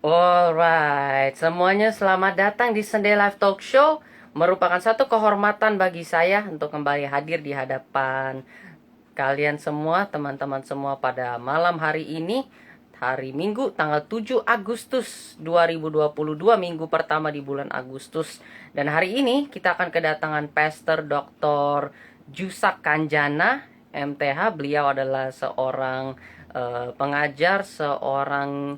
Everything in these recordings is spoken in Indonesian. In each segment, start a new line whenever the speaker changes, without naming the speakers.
Alright, semuanya selamat datang di Sunday Live Talk Show. Merupakan satu kehormatan bagi saya untuk kembali hadir di hadapan kalian semua, teman-teman semua pada malam hari ini. Hari Minggu tanggal 7 Agustus 2022, minggu pertama di bulan Agustus. Dan hari ini kita akan kedatangan Pastor Dr. Jusak Kanjana, MTH. Beliau adalah seorang pengajar, seorang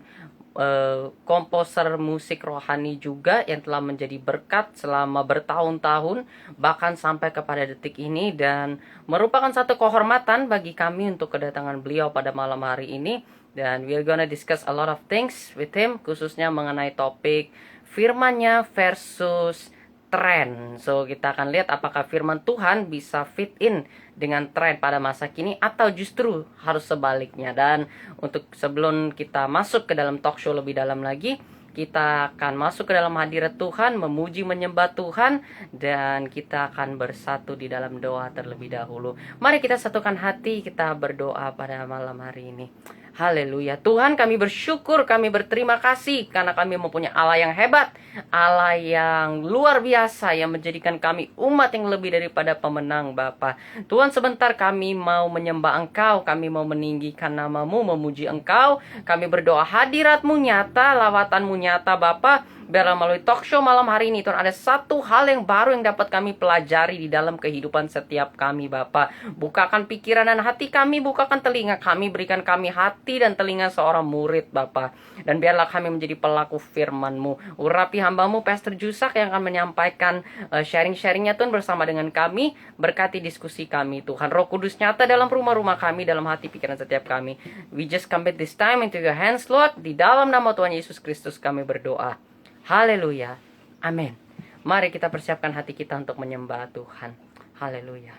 komposer musik rohani juga yang telah menjadi berkat selama bertahun-tahun bahkan sampai kepada detik ini, dan merupakan satu kehormatan bagi kami untuk kedatangan beliau pada malam hari ini. Dan we're gonna discuss a lot of things with him, khususnya mengenai topik firmannya versus tren. So kita akan lihat apakah firman Tuhan bisa fit in dengan tren pada masa kini atau justru harus sebaliknya. Dan untuk sebelum kita masuk ke dalam talk show lebih dalam lagi, kita akan masuk ke dalam hadirat Tuhan, memuji menyembah Tuhan, dan kita akan bersatu di dalam doa terlebih dahulu. Mari kita satukan hati, kita berdoa pada malam hari ini. Haleluya. Tuhan, kami bersyukur, kami berterima kasih karena kami mempunyai Allah yang hebat, Allah yang luar biasa, yang menjadikan kami umat yang lebih daripada pemenang, Bapa. Tuhan, sebentar kami mau menyembah Engkau, kami mau meninggikan namamu, memuji Engkau. Kami berdoa hadirat-Mu nyata, lawatan-Mu nyata, Bapa. Biarlah melalui talk show malam hari ini, Tuhan, ada satu hal yang baru yang dapat kami pelajari di dalam kehidupan setiap kami, Bapa. Bukakan pikiran dan hati kami, bukakan telinga kami, berikan kami hati dan telinga seorang murid, Bapa. Dan biarlah kami menjadi pelaku firman-Mu. Urapi hamba-Mu, Pastor Jusak, yang akan menyampaikan sharing-sharingnya, Tuhan, bersama dengan kami. Berkati diskusi kami, Tuhan. Roh Kudus nyata dalam rumah-rumah kami, dalam hati pikiran setiap kami. We just commit this time into your hands, Lord. Di dalam nama Tuhan Yesus Kristus kami berdoa. Haleluya. Amin. Mari kita persiapkan hati kita untuk menyembah Tuhan. Haleluya.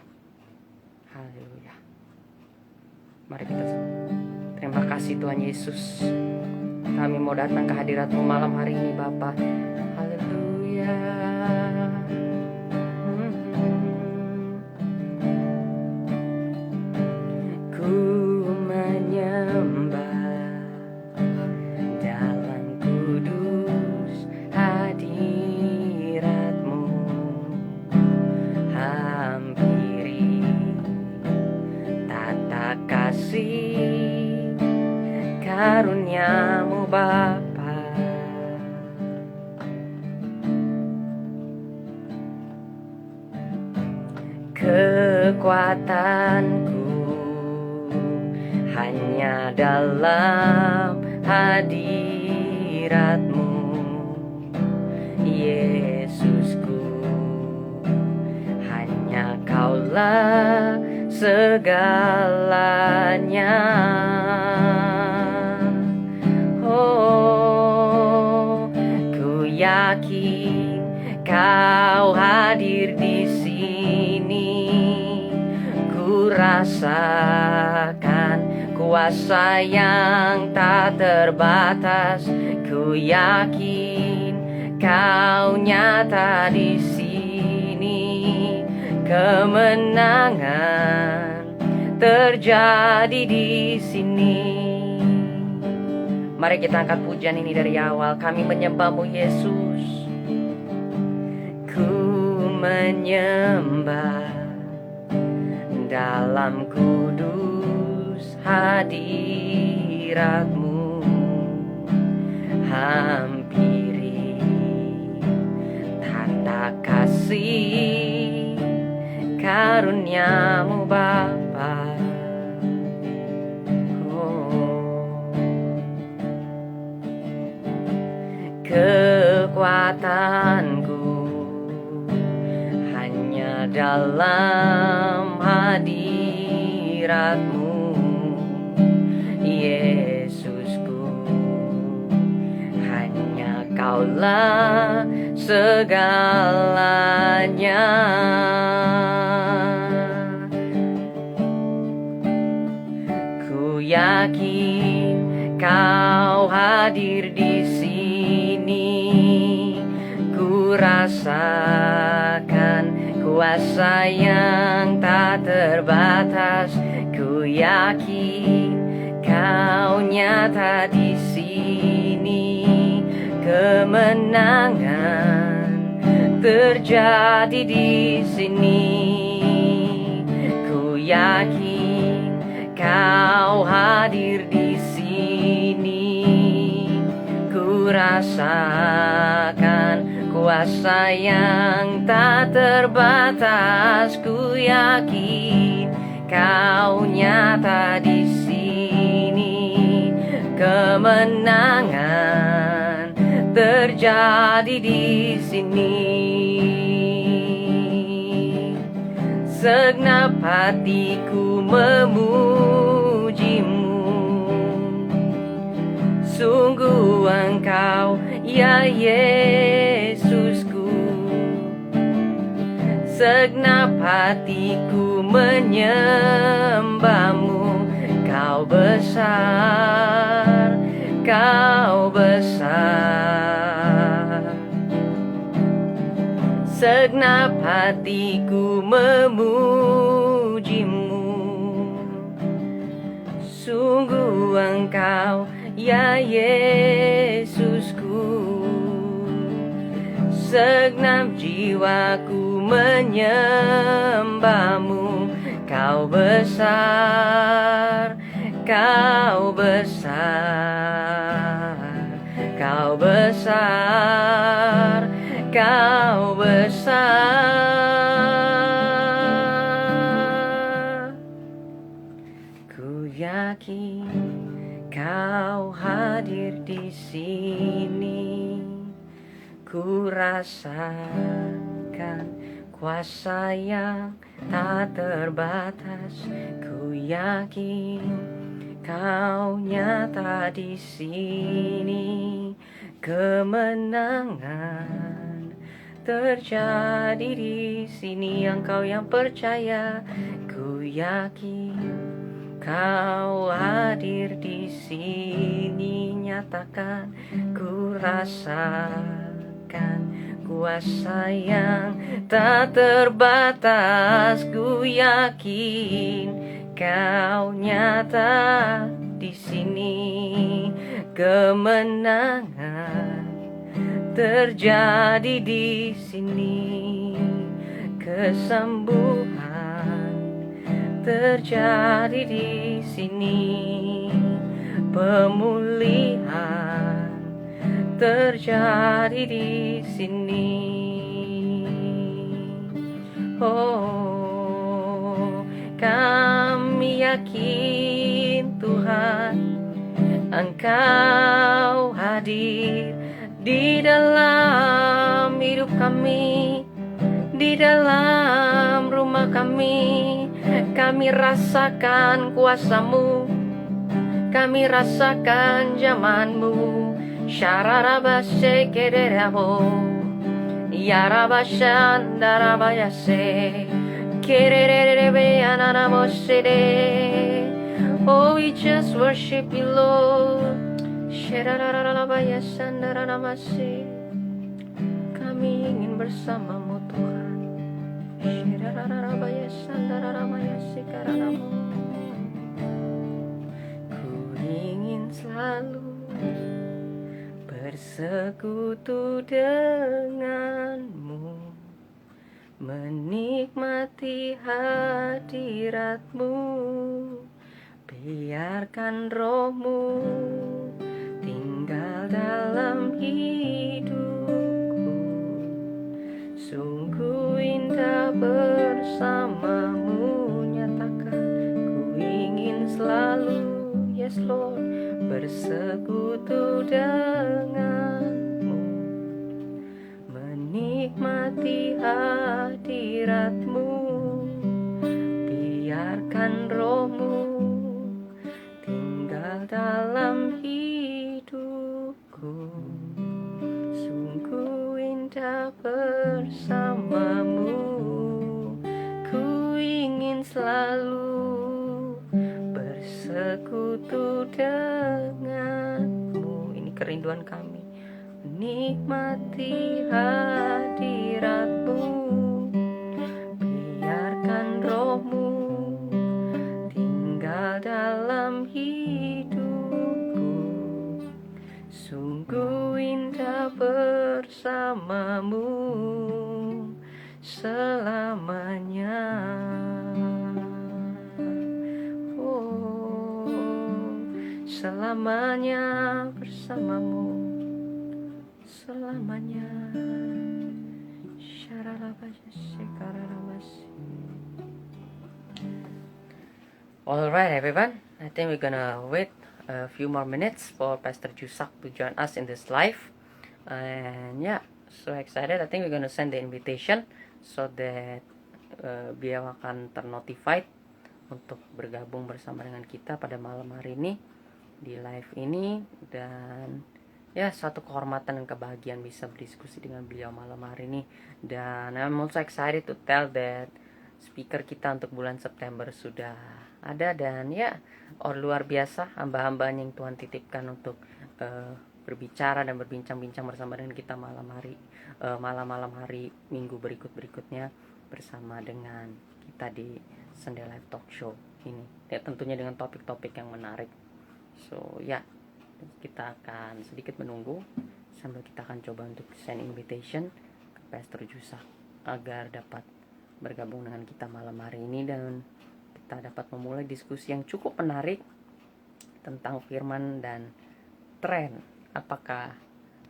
Haleluya. Mari kita terima kasih Tuhan Yesus. Kami mau datang ke hadirat-Mu malam hari ini, Bapa. Haleluya. Ku menyembah karunia-Mu, Bapa. Kekuatanku hanya dalam hadirat-Mu, Yesusku. Hanya Kaulah segalanya. Oh, ku yakin Kau hadir di sini. Ku rasakan kuasa yang tak terbatas. Ku yakin Kau nyata di sini. Kemenangan terjadi di sini. Mari kita angkat pujian ini dari awal. Kami menyembah-Mu, Yesus. Ku menyembah dalam kudus hadirat-Mu. Hampiri tanda kasih karunia-Mu, Bapa. Kekuatanku hanya dalam hadirat-Mu, Yesusku. Hanya Kaulah segalanya. Ku yakin Kau hadir di sini. Ku rasakan kuasa yang tak terbatas. Ku yakin Kau nyata di sini. kemenangan terjadi di sini. Ku yakin Kau hadir di sini. Ku rasakan kuasa yang tak terbatas. Ku yakin Kau nyata di sini. Kemenangan terjadi di sini. Segenap hatiku memujimu. Sungguh Engkau ya Yesusku. Segenap hatiku menyembahmu. Kau besar, Kau besar. Segenap hatiku memujimu. Sungguh Engkau ya Yesusku. Segenap jiwaku menyembahmu. Kau besar, Kau besar. Kau besar, Kau besar. Ku yakin Kau hadir di sini. Ku rasakan kuasa yang tak terbatas. Ku yakin Kau nyata di sini. Kemenangan terjadi di sini. Engkau yang percaya, ku yakin Kau hadir di sini. Nyatakan, ku rasakan kuasa yang tak terbatas. Ku yakin Kau nyata di sini. Kemenangan terjadi di sini. Kesembuhan terjadi di sini. Pemulihan terjadi di sini. Oh, kami yakin Tuhan, Engkau hadir di dalam hidup kami, di dalam rumah kami. Kami rasakan kuasa-Mu, kami rasakan jaman-Mu. Syararabase kererabo, yarabashandarabayase, kererebe ananamosede. Oh, we just worship you, Lord. Syarararabayasandaranamase. Kami ingin bersama-Mu, Tuhan. Syarararabayasandaranamase karanamu. Ku ingin selalu bersekutu denganmu, menikmati hadiratmu. Biarkan Roh-Mu tinggal dalam hidupku. Sungguh indah bersama-Mu. Nyatakan, ku ingin selalu, yes Lord, bersekutu denganmu, menikmati hadiratmu. Biarkan Roh-Mu tinggal dalam hidupku. Sungguh indah bersama-Mu. Ku ingin selalu bersekutu denganmu. Ini kerinduan kami. Menikmati hadiratmu. Biarkan Roh-Mu tinggal dalam hidupku. Sungguh indah bersamamu selamanya. Oh, selamanya bersamamu, selamanya. Alright everyone, I think we're gonna wait a few more minutes for Pastor Jusak to join us in this live. And yeah, so excited. I think we're gonna send the invitation so that beliau akan ternotified untuk bergabung bersama dengan kita pada malam hari ini di live ini. Dan ya, satu kehormatan dan kebahagiaan bisa berdiskusi dengan beliau malam hari ini. Dan I'm also excited to tell that speaker kita untuk bulan September sudah ada. Dan ya, luar biasa hamba-hambanya yang Tuhan titipkan untuk berbicara dan berbincang-bincang bersama dengan kita malam hari minggu berikutnya bersama dengan kita di Sunday Live Talk Show ini. Ya, tentunya dengan topik-topik yang menarik. So ya, kita akan sedikit menunggu sambil kita akan coba untuk send invitation ke Pastor Jusak agar dapat bergabung dengan kita malam hari ini dan kita dapat memulai diskusi yang cukup menarik tentang firman dan tren. Apakah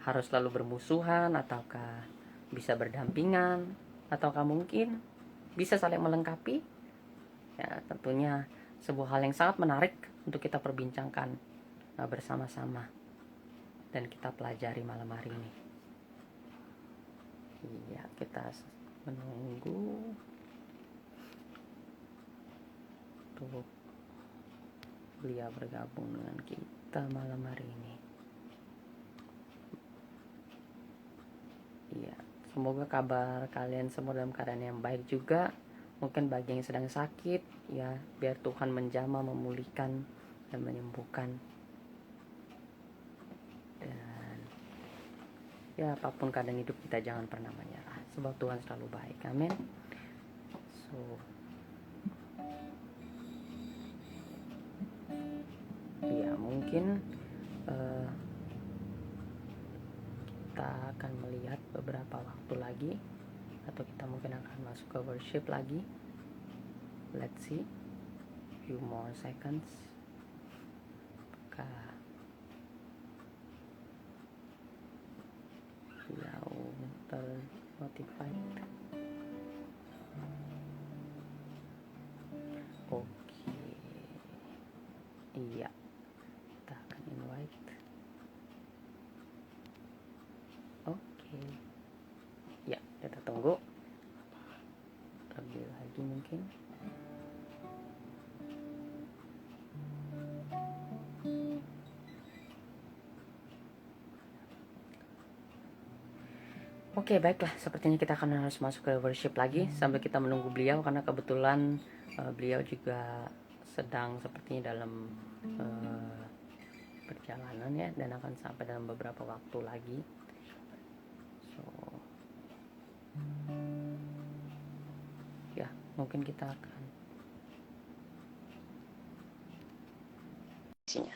harus selalu bermusuhan ataukah bisa berdampingan ataukah mungkin bisa saling melengkapi? Ya, tentunya sebuah hal yang sangat menarik untuk kita perbincangkan bersama-sama dan kita pelajari malam hari ini. Iya, kita menunggu untuk beliau bergabung dengan kita malam hari ini. Iya, semoga kabar kalian semua dalam keadaan yang baik juga. Mungkin bagi yang sedang sakit, ya biar Tuhan menjamah, memulihkan dan menyembuhkan. Dan ya, apapun keadaan hidup kita jangan pernah menyerah, sebab Tuhan selalu baik. Amin. So ya, mungkin kita akan melihat beberapa waktu lagi atau kita mungkin akan masuk ke worship lagi. Let's see, few more seconds. Apakah beliau ternotified? Oke, iya, kita akan invite. Oke, ya, kita tunggu lebih lagi mungkin. Oke, baiklah, sepertinya kita akan harus masuk ke worship lagi sambil kita menunggu beliau, karena kebetulan beliau juga sedang sepertinya dalam perjalanan ya, dan akan sampai dalam beberapa waktu lagi. So ya, mungkin kita akan isinya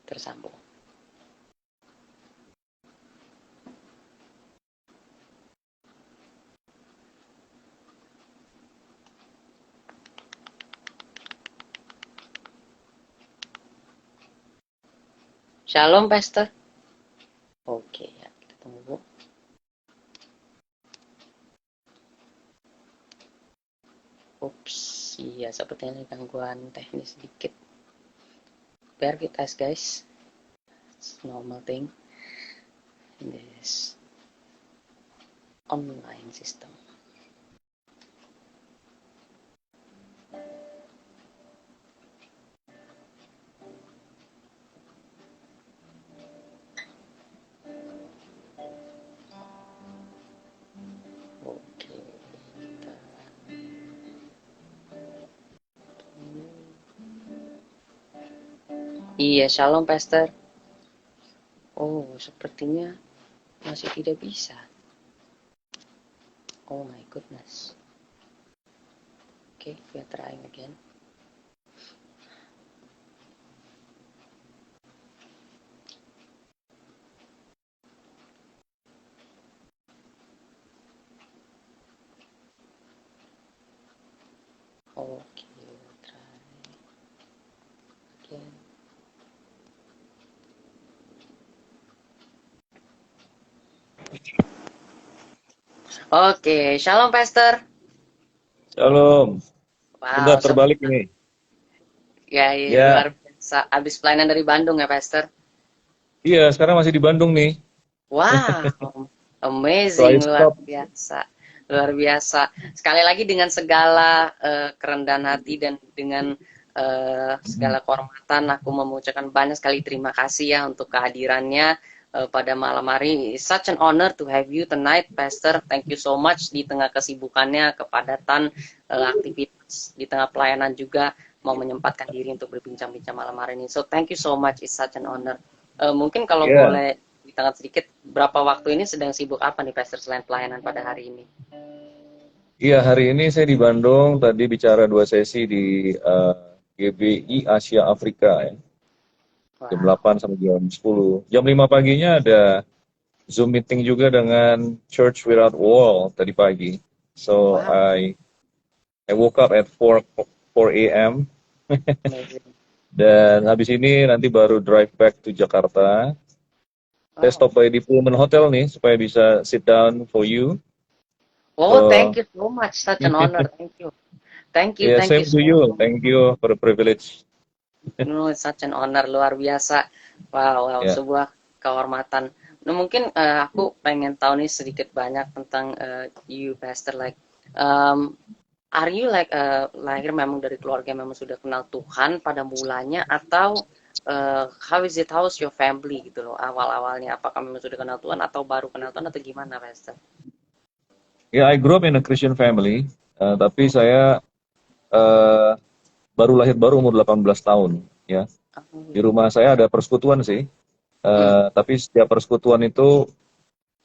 tersambung. Shalom, Pastor. Oke, ya, kita tunggu. Ups, iya, sepertinya ada gangguan teknis sedikit. Bear with us, guys. It's normal thing in this online system. Oke, kita iya, shalom, Pastor. Oh, sepertinya masih tidak bisa. Oh my goodness. Okay, we are trying again. Okay, try again. Oke, Shalom Pastor.
Shalom. Bentar
Wow,
terbalik ini.
ya, ya, luar
Ya,
biasa. Abis pelayanan dari Bandung ya Pastor.
iya sekarang masih di Bandung nih.
Wow,
So I
amazing, luar
stop.
biasa. Luar biasa. Sekali lagi dengan segala kerendahan hati dan dengan segala kehormatan, aku mengucapkan banyak sekali terima kasih ya untuk kehadirannya pada malam hari. It's such an honor to have you tonight, Pastor. Thank you so much di tengah kesibukannya, kepadatan aktivitas, di tengah pelayanan juga mau menyempatkan diri untuk berbincang-bincang malam hari ini. So thank you so much. It's such an honor. Mungkin kalau
Ya,
boleh ditangkap sedikit, berapa waktu ini sedang sibuk apa nih Pastor selain pelayanan pada hari ini?
iya hari ini saya di Bandung. Tadi bicara 2 sesi di GBI Asia Afrika ya. Jam
Wow.
8 sampai jam 10. Jam 5 paginya ada Zoom meeting juga dengan Church Without Wall tadi pagi. So
Wow,
I woke up at 4 a.m.
amazing.
dan habis ini nanti baru drive back to Jakarta. Saya
Wow.
stop by di Pullman Hotel nih supaya bisa sit down for you.
Oh, thank
So,
you so much. Such an honor. Thank you. Thank you.
yeah,
Thank you
same to
so
you.
much.
Thank you for the privilege.
No, it's such an honor. Luar biasa. Wow, wow.
Ya,
Sebuah kehormatan. Nah, mungkin aku pengen tahu nih sedikit banyak tentang you, Pastor. Like, um, are you like lahir memang dari keluarga yang memang sudah kenal Tuhan pada mulanya atau how is it, how's your family gitu loh awal-awalnya, apakah memang sudah kenal Tuhan atau baru kenal Tuhan atau gimana Pastor?
yeah, I grew up in a Christian family, tapi saya eh, baru umur 18 tahun. Ya, di
Oh,
rumah saya ada persekutuan sih,
mm,
tapi setiap persekutuan itu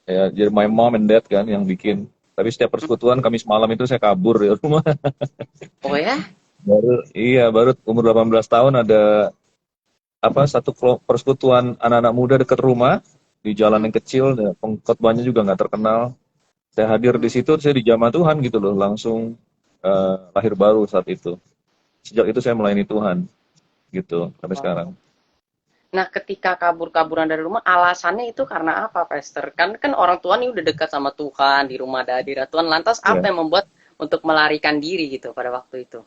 ya jadi my mom and dad kan yang bikin. Tapi setiap
mm.
persekutuan Kamis malam itu saya kabur dari rumah.
Oh ya.
Baru umur 18 tahun ada satu persekutuan anak-anak muda dekat rumah di jalan
Mm,
yang kecil, ya, pengkhotbahnya juga nggak terkenal. Saya hadir di
mm.
situ, saya dijamah Tuhan gitu loh, langsung lahir baru saat itu. Sejak itu saya melayani Tuhan gitu sampai sekarang.
Wow. Nah, ketika kabur-kaburan dari rumah, alasannya itu karena apa, Pastor? Kan orang tua nih udah dekat sama Tuhan, di rumah ada hadirat Tuhan. Lantas apa
Ya,
yang membuat untuk melarikan diri gitu pada waktu itu?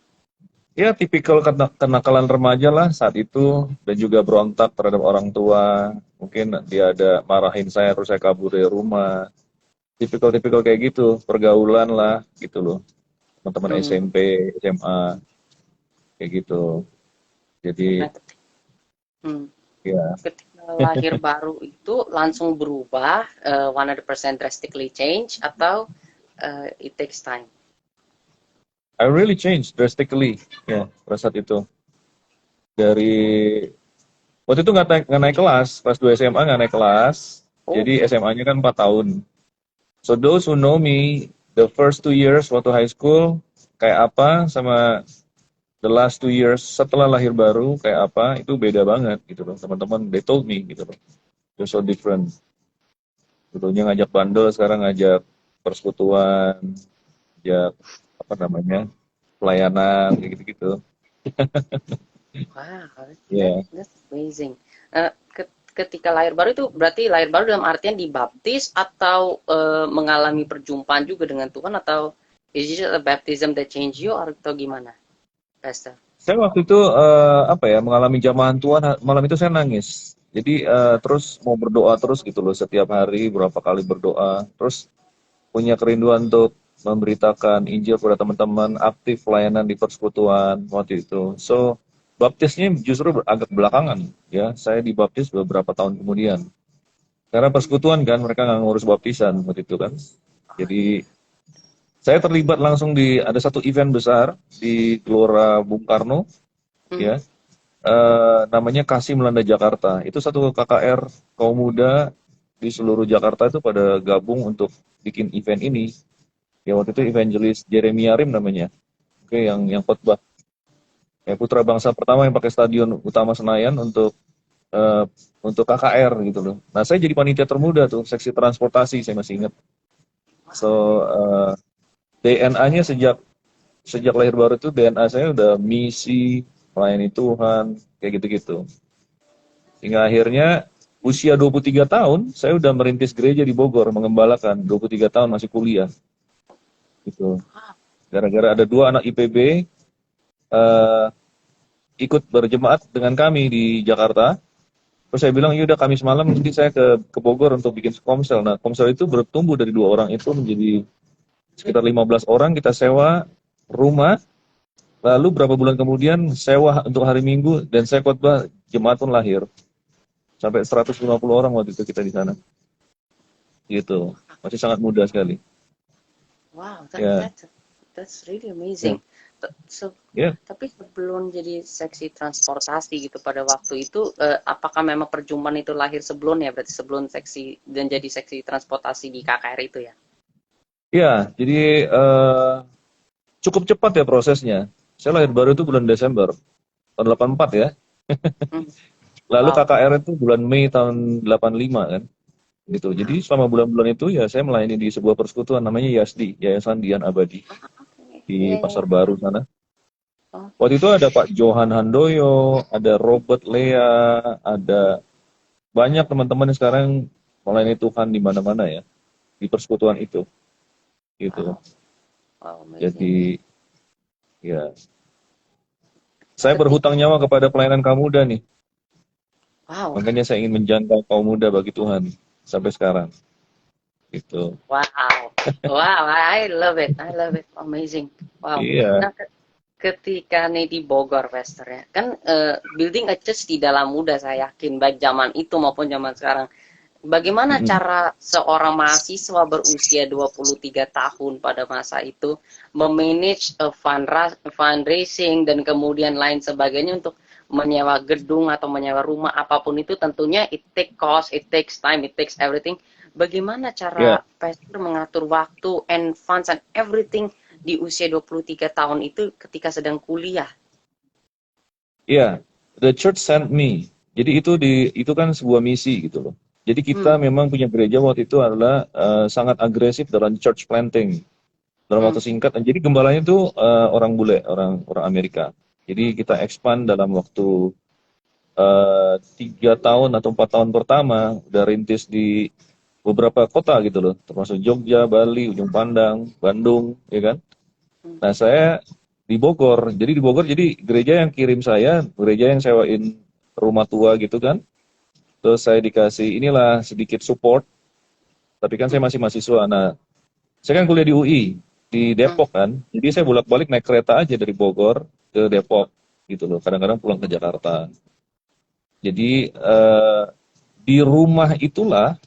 ya tipikal kenakalan remaja lah saat itu dan juga berontak terhadap orang tua. Mungkin dia ada marahin saya terus saya kabur dari rumah. Tipikal-tipikal kayak gitu, pergaulan lah gitu loh. Teman-teman
Hmm.
SMP, SMA kayak gitu.
Nah,
Jadi
hmm.
ya,
Ketika lahir baru itu langsung berubah 100% drastically change atau it takes time?
I really changed drastically ya pada saat itu. Dari waktu itu nggak naik kelas, kelas 2 SMA nggak naik kelas.
Oh,
Jadi SMA-nya kan 4 tahun. So those who know me, the first 2 years waktu high school kayak apa sama the last 2 years setelah lahir baru kayak apa itu beda banget gitu loh. Teman-teman they told me gitu loh. They're so different. Dulunya ngajak bandel, sekarang ngajak persekutuan, ngajak apa namanya pelayanan kayak gitu-gitu.
wow,
Ya,
that's amazing. Ketika lahir baru itu berarti lahir baru dalam artian dibaptis atau mengalami perjumpaan juga dengan Tuhan, atau is it a baptism that change you atau gimana, Pastor?
saya waktu itu mengalami jamahan Tuhan malam itu saya nangis. Jadi terus mau berdoa terus gitu loh setiap hari berapa kali berdoa. Terus punya kerinduan untuk memberitakan Injil kepada teman-teman, aktif pelayanan di persekutuan waktu itu. So baptisnya justru agak belakangan ya. Saya dibaptis beberapa tahun kemudian. Karena persekutuan kan mereka nggak ngurus baptisan waktu itu kan. Jadi saya terlibat langsung di ada satu event besar di Gelora Bung Karno
Hmm.
ya. Namanya Kasih Melanda Jakarta. Itu satu KKR kaum muda di seluruh Jakarta itu pada gabung untuk bikin event ini. Ya waktu itu evangelis Jeremy Yarim namanya. Oke, yang khotbah. Ya, putra bangsa pertama yang pakai stadion utama Senayan eh, untuk KKR gitu loh. Nah, saya jadi panitia termuda tuh, seksi transportasi saya masih ingat. So, DNA-nya sejak sejak lahir baru itu DNA saya udah misi, melayani Tuhan, kayak gitu-gitu. Hingga akhirnya usia 23 tahun, saya udah merintis gereja di Bogor, mengembalakan. 23 tahun masih kuliah, gitu. Gara-gara ada 2 anak IPB eh, ikut berjemaat dengan kami di Jakarta. Terus saya bilang, yaudah Kamis malam nanti saya ke Bogor untuk bikin komsel. Nah, komsel itu bertumbuh dari 2 orang itu menjadi sekitar 15 orang. Kita sewa rumah, lalu berapa bulan kemudian sewa untuk hari Minggu, dan saya khotbah, jemaat pun lahir. Sampai 150 orang waktu itu kita di sana. Gitu. Masih sangat muda sekali.
Wow,
Ya,
that's really
ya,
amazing. So,
ya.
tapi sebelum jadi seksi transportasi gitu pada waktu itu, apakah memang perjumpaan itu lahir sebelumnya? Berarti sebelum seksi dan jadi seksi transportasi di KKR itu ya?
Ya, jadi cukup cepat ya prosesnya. Saya lahir baru itu bulan Desember tahun 84 ya.
Hmm,
Lalu
wow.
KKR itu bulan Mei tahun 85 kan. Gitu. Jadi selama bulan-bulan itu ya saya melayani di sebuah persekutuan namanya YASDI, Yayasan Dian Abadi
Oke.
di
Iya, iya.
Pasar Baru sana.
Oh,
Waktu itu ada Pak Johan Handoyo, ada Robert Lea, ada banyak teman-teman yang sekarang melayani Tuhan di mana-mana ya, di persekutuan itu. Gitu.
wow. Wow, amazing.
Jadi ya, saya
Ketik,
berhutang nyawa kepada pelayanan kaum muda nih.
wow.
Makanya saya ingin menjangkau kaum muda bagi Tuhan sampai sekarang. Gitu.
Wow. Wow, I love it. I love it. Amazing. Wow.
Iya.
Nah, ketika nih di Bogor, Wester ya, kan building a church tidak mudah saya yakin, baik zaman itu maupun zaman sekarang. Bagaimana
Mm-mm.
cara seorang mahasiswa berusia 23 tahun pada masa itu memanage fundraising dan kemudian lain sebagainya untuk menyewa gedung atau menyewa rumah apapun itu tentunya it take cost, it takes time, it takes everything. Bagaimana
Ya,
cara pastor mengatur waktu and funds and everything di usia 23 tahun itu ketika sedang kuliah?
iya. The church sent me. Jadi itu kan sebuah misi gitu loh. Jadi kita
Hmm,
memang punya gereja waktu itu adalah sangat agresif dalam church planting dalam
hmm,
waktu singkat. Jadi gembalanya itu orang bule, orang orang Amerika. Jadi kita expand dalam waktu 3 tahun atau 4 tahun pertama udah rintis di beberapa kota gitu loh, termasuk Jogja, Bali, Ujung Pandang, Bandung, ya kan.
hmm.
Nah saya di Bogor, jadi di Bogor jadi gereja yang kirim saya, gereja yang sewain rumah tua gitu kan. Terus saya dikasih inilah sedikit support, tapi kan saya masih mahasiswa. Nah, saya kan kuliah di UI, di
Hmm.
Depok kan. Jadi saya bolak-balik naik kereta aja dari Bogor ke Depok gitu loh. Kadang-kadang pulang ke Jakarta. Jadi di rumah itulah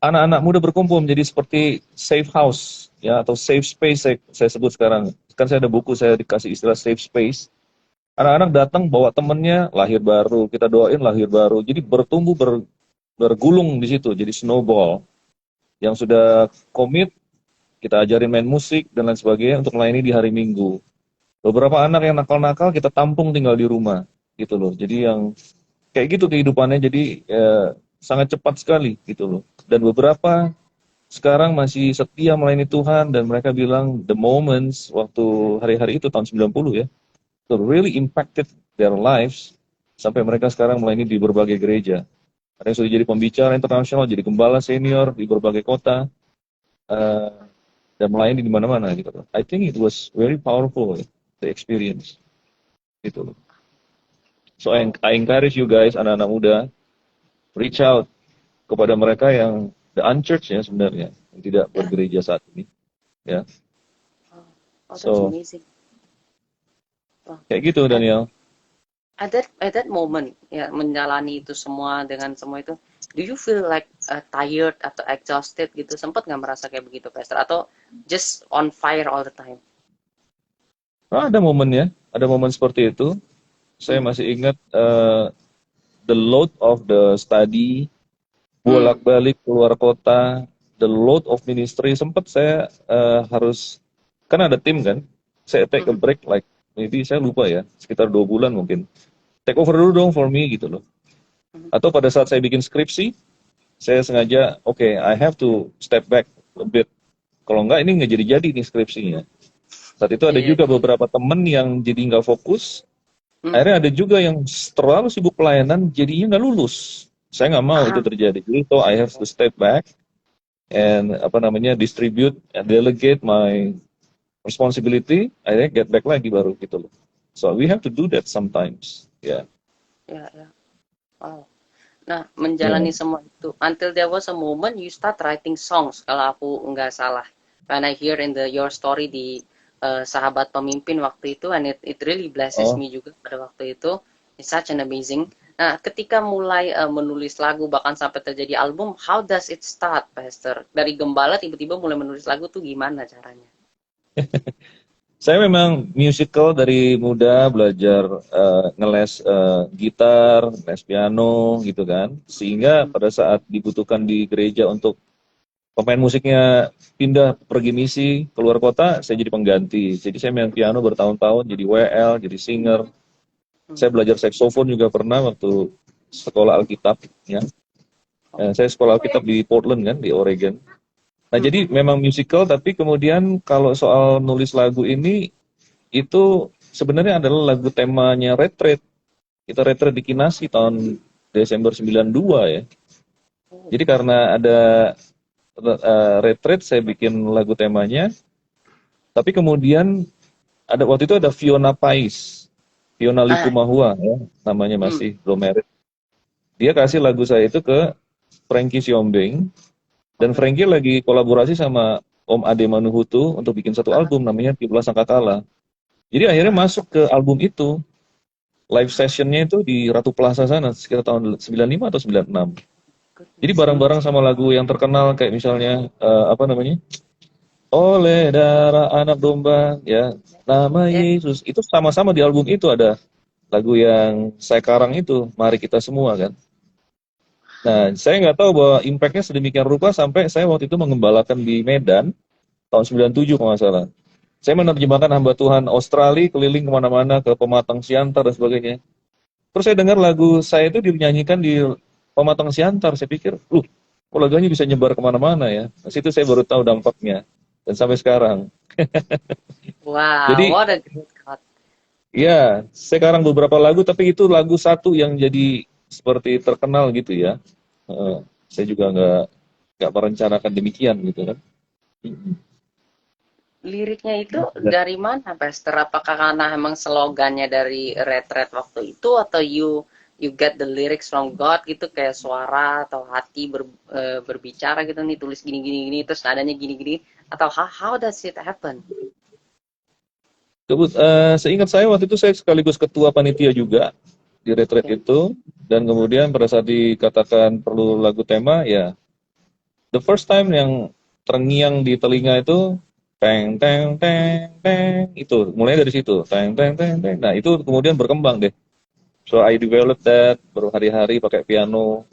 anak-anak muda berkumpul menjadi seperti safe house ya atau safe space saya sebut sekarang. Kan saya ada buku saya dikasih istilah safe space. Anak-anak datang bawa temennya lahir baru, kita doain lahir baru. Jadi bertumbuh bergulung di situ, jadi snowball. Yang sudah komit, kita ajarin main musik dan lain sebagainya untuk melayani di hari Minggu. Beberapa anak yang nakal-nakal kita tampung tinggal di rumah, gitu loh. Jadi yang kayak gitu kehidupannya, jadi sangat cepat sekali, gitu loh. Dan beberapa sekarang masih setia melayani Tuhan dan mereka bilang the moments waktu hari-hari itu tahun 90 ya, itu really impacted their lives sampai mereka sekarang melayani di berbagai gereja. Ada yang sudah jadi pembicara internasional, jadi gembala senior di berbagai kota, eh, dan melayani di mana-mana gitu. I think it was very powerful the experience gitu. So
Oh,
I encourage you guys anak-anak muda reach out kepada mereka yang the unchurched ya sebenarnya yang tidak
yeah.
bergereja saat ini ya.
Oh, that's
So
amazing. Wow.
kayak gitu
And
Daniel.
at that moment ya menjalani itu semua dengan semua itu, do you feel like tired atau exhausted gitu? Sempat nggak merasa kayak begitu, Pastor? Atau just on fire all the time?
Nah, ada momen seperti itu. Saya
Hmm,
masih ingat the load of the study,
hmm,
bolak-balik keluar kota, the load of ministry. Sempat saya harus, kan ada tim kan, saya take a
hmm,
break like maybe saya lupa ya, sekitar 2 bulan mungkin. Take over dulu dong for me gitu loh.
hmm.
Atau pada saat saya bikin skripsi, saya sengaja, oke, I have to step back a bit. Kalau enggak ini nggak jadi-jadi nih skripsinya. Saat itu ada
Iya.
juga beberapa temen yang jadi nggak fokus.
Hmm.
Akhirnya ada juga yang terlalu sibuk pelayanan, jadinya nggak lulus. Saya nggak mau itu
Ah,
terjadi. Jadi, so I have to step back and distribute and delegate my responsibility. Akhirnya get back lagi baru gitu loh. So we have to do that sometimes. Ya,
ya, ya. Wow. Nah,
ya.
menjalani semua itu, until there was a moment you start writing songs, kalau aku nggak salah. When I hear in your story di Sahabat Pemimpin waktu itu, and it really blesses
Oh,
me juga pada waktu itu. It's such an amazing. Nah, ketika mulai menulis lagu, bahkan sampai terjadi album, how does it start, Pastor? Dari gembala tiba-tiba mulai menulis lagu tuh gimana caranya?
saya memang musical dari muda, belajar ngeles gitar, ngeles piano gitu kan. Sehingga
Hmm.
pada saat dibutuhkan di gereja untuk pemain musiknya pindah pergi misi keluar kota, saya jadi pengganti. Jadi saya main piano bertahun-tahun, jadi WL, jadi singer.
Hmm.
Saya belajar saksofon juga pernah waktu sekolah Alkitab, ya. Saya sekolah Alkitab di Portland kan, di Oregon. Nah,
Hmm.
jadi memang musical, tapi kemudian kalau soal nulis lagu ini, itu sebenarnya adalah lagu temanya Retreat. Kita retreat di Kinasi tahun Desember 92 ya.
Oh,
Jadi karena ada retreat, saya bikin lagu temanya. Tapi kemudian waktu itu ada Fiona Pais, Fiona
ah,
Likumahua ya, namanya
hmm.
masih belum merit. Dia kasih lagu saya itu ke Frankie Siombing, dan
Oke.
Frankie lagi kolaborasi sama Om Ade Manuhutu untuk bikin satu
Ah,
album namanya 17 Sangkakala. Jadi akhirnya
ah,
masuk ke album itu. Live sessionnya itu di Ratu Plaza sana sekitar tahun 95 atau 96. Jadi
goodness. Hmm.
bareng-bareng sama lagu yang terkenal kayak misalnya apa namanya? Oleh darah anak domba ya, nama
Ya,
Yesus. Itu sama-sama di album itu ada lagu yang saya karang itu, Mari Kita Semua kan. Nah, saya nggak tahu bahwa impact-nya sedemikian rupa sampai saya waktu itu mengembalakan di Medan tahun 97 kalau nggak salah. Saya menerjemahkan hamba Tuhan Australia keliling kemana-mana ke Pematang Siantar dan sebagainya. Terus saya dengar lagu saya itu dinyanyikan di Pematang Siantar. Saya pikir, kok lagunya bisa nyebar kemana-mana ya. Nah, situ saya baru tahu dampaknya. Dan sampai sekarang.
wow,
Jadi,
what a great God.
ya, sekarang beberapa lagu, tapi itu lagu satu yang jadi seperti terkenal gitu ya. Eh, saya juga nggak merencanakan demikian gitu kan.
Liriknya itu dari mana, Pastor? Apakah karena emang slogannya dari retret waktu itu, atau you get the lyrics from God gitu, kayak suara atau hati berbicara gitu nih, tulis gini gini gini terus nadanya gini gini, atau how does it happen?
Seingat saya waktu itu saya sekaligus ketua panitia juga di retreat
Oke.
itu, dan kemudian pada saat dikatakan perlu lagu tema, ya the first time yang terngiang di telinga itu teng teng teng teng, itu mulai dari situ teng teng teng teng. Nah itu kemudian berkembang deh. So I developed that berhari-hari pakai piano.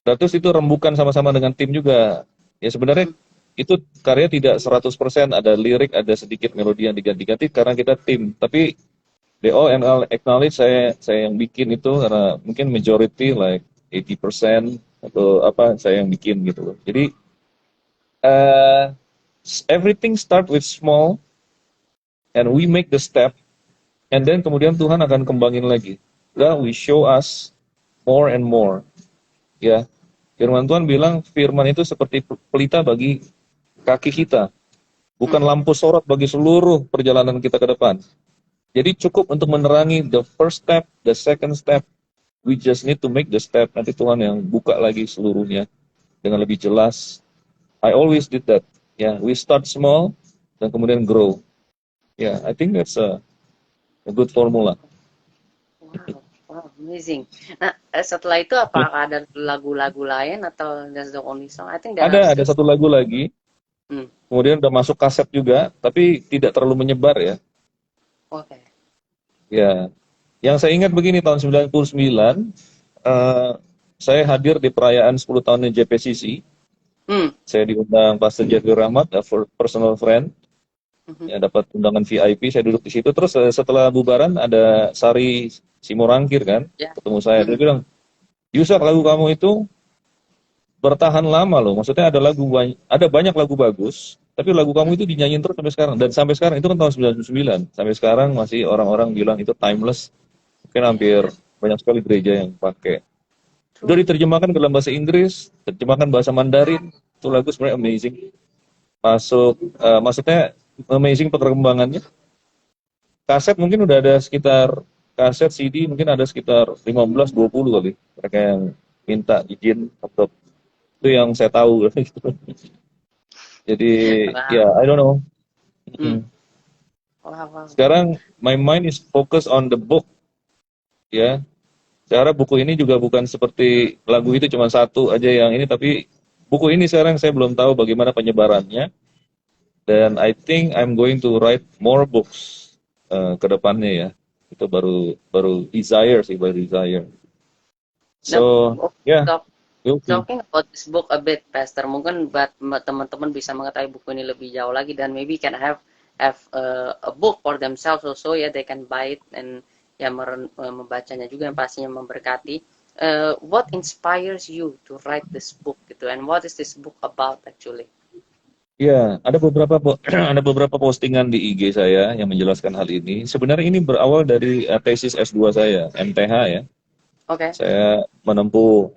Dan terus itu rembukan sama-sama dengan tim juga. Ya sebenarnya itu karya tidak 100%, ada lirik, ada sedikit melodi yang diganti-ganti karena kita tim. Tapi they all acknowledge saya yang bikin itu karena mungkin majority like 80% atau apa saya yang bikin gitu loh. Jadi uh, everything start with small and we make the step, and then kemudian Tuhan akan kembangin lagi. Lah we show us more and more. Ya, firman Tuhan bilang firman itu seperti pelita bagi kaki kita, bukan
Hmm.
lampu sorot bagi seluruh perjalanan kita ke depan. Jadi cukup untuk menerangi the first step, the second step. We just need to make the step. Nanti Tuhan yang buka lagi seluruhnya dengan lebih jelas. I always did that. Ya, we start small dan kemudian grow. Ya, I think that's a good formula.
Wow, wow, amazing. Nah, setelah itu apakah ada lagu-lagu lain, atau that's the only song? I think there are
Ada
still.
satu lagu lagi.
Hmm.
Kemudian udah masuk kaset juga, tapi tidak terlalu menyebar ya.
Oke.
Ya, yang saya ingat begini, tahun 99, eh, saya hadir di perayaan 10 tahunnya JPCC.
Hmm.
Saya diundang Pastor Jeffrey Rahmat, a personal friend,
Mhm.
ya dapat undangan VIP, saya duduk di situ. Terus setelah bubaran ada Sari Simorangkir kan,
Ya.
ketemu saya. Dia
Mhm.
bilang, Yusak, lagu kamu itu bertahan lama loh. Maksudnya ada banyak lagu bagus, Tapi lagu kamu itu dinyanyiin terus sampai sekarang. Dan sampai sekarang itu kan tahun 99. Sampai sekarang masih orang-orang bilang itu timeless. Mungkin hampir banyak sekali gereja yang pakai. Udah
True.
diterjemahkan ke dalam bahasa Inggris, terjemahkan bahasa Mandarin. Itu lagu sebenarnya amazing. Maksudnya amazing perkembangannya. Kaset mungkin udah ada sekitar, kaset CD mungkin ada sekitar 15-20 kali. Mereka yang minta izin untuk, itu yang saya tahu. Jadi ya,
Wow.
I don't know.
Hmm. Wow, wow.
Sekarang my mind is focused on the book, ya. Secara buku ini juga bukan seperti lagu itu cuma satu aja yang ini, tapi buku ini sekarang saya belum tahu bagaimana penyebarannya, dan I think I'm going to write more books ke depannya ya. Itu baru baru desire sih, baru desire.
Nah,
So yeah,
talk,
we'll see.
talking about this book a bit, Pastor, mungkin buat teman-teman bisa mengetahui buku ini lebih jauh lagi dan maybe can have a book for themselves also ya, they can buy it and ya membacanya juga yang pastinya memberkati. What inspires you to write this book gitu, and what is this book about actually?
Ya, ada beberapa ada beberapa postingan di IG saya yang menjelaskan hal ini. Sebenarnya ini berawal dari tesis S2 saya, MTH ya.
Oke.
Saya menempuh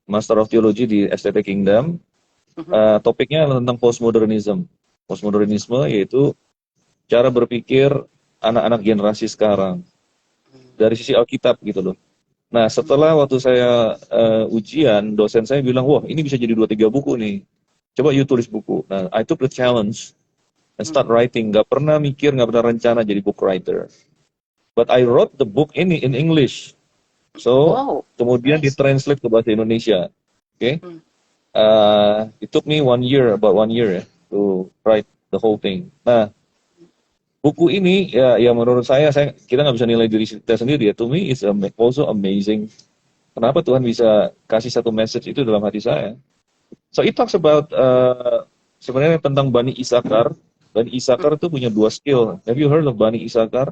Master of Theology di STT Kingdom.
Mhm.
Topiknya adalah tentang postmodernism. Postmodernisme yaitu cara berpikir anak-anak generasi sekarang dari sisi Alkitab gitu loh. Nah, setelah waktu saya ujian, dosen saya bilang, wah ini bisa jadi 2-3 buku nih. Coba you tulis buku. Nah, I took the challenge and start
Mhm.
writing. Gak pernah mikir, gak pernah rencana jadi book writer. But I wrote the book ini in English. So,
Wow,
kemudian
nice.
ditranslate ke bahasa Indonesia. Oke. Okay?
Hmm.
It took me 1 year, about 1 year ya, to write the whole thing. Nah, buku ini ya menurut saya kita nggak bisa nilai diri kita sendiri ya. To me it's also amazing. Kenapa Tuhan bisa kasih satu message itu dalam hati saya? So it talks about sebenarnya tentang Bani Isakar. Bani
Hmm.
Isakar itu punya dua skill. Have you heard of Bani Isakar?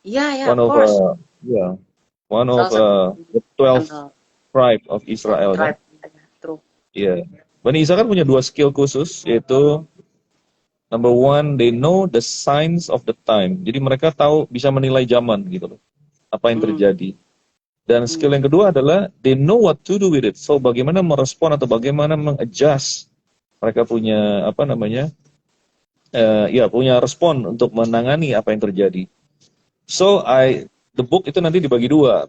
Yeah, yeah,
One
of
of
course.
yeah, one of
Salah satu
the 12
terkenal
tribe of Israel kan?
tribe. True.
Iya. Yeah. Bani Isakar punya dua skill khusus, yaitu number one, they know the signs of the time. Jadi mereka tahu, bisa menilai zaman gitu loh, apa yang
Hmm.
terjadi. Dan skill
Hmm.
yang kedua adalah they know what to do with it. So bagaimana merespon atau bagaimana mengadjust. Mereka punya apa namanya? Ya punya respon untuk menangani apa yang terjadi. So the book itu nanti dibagi dua.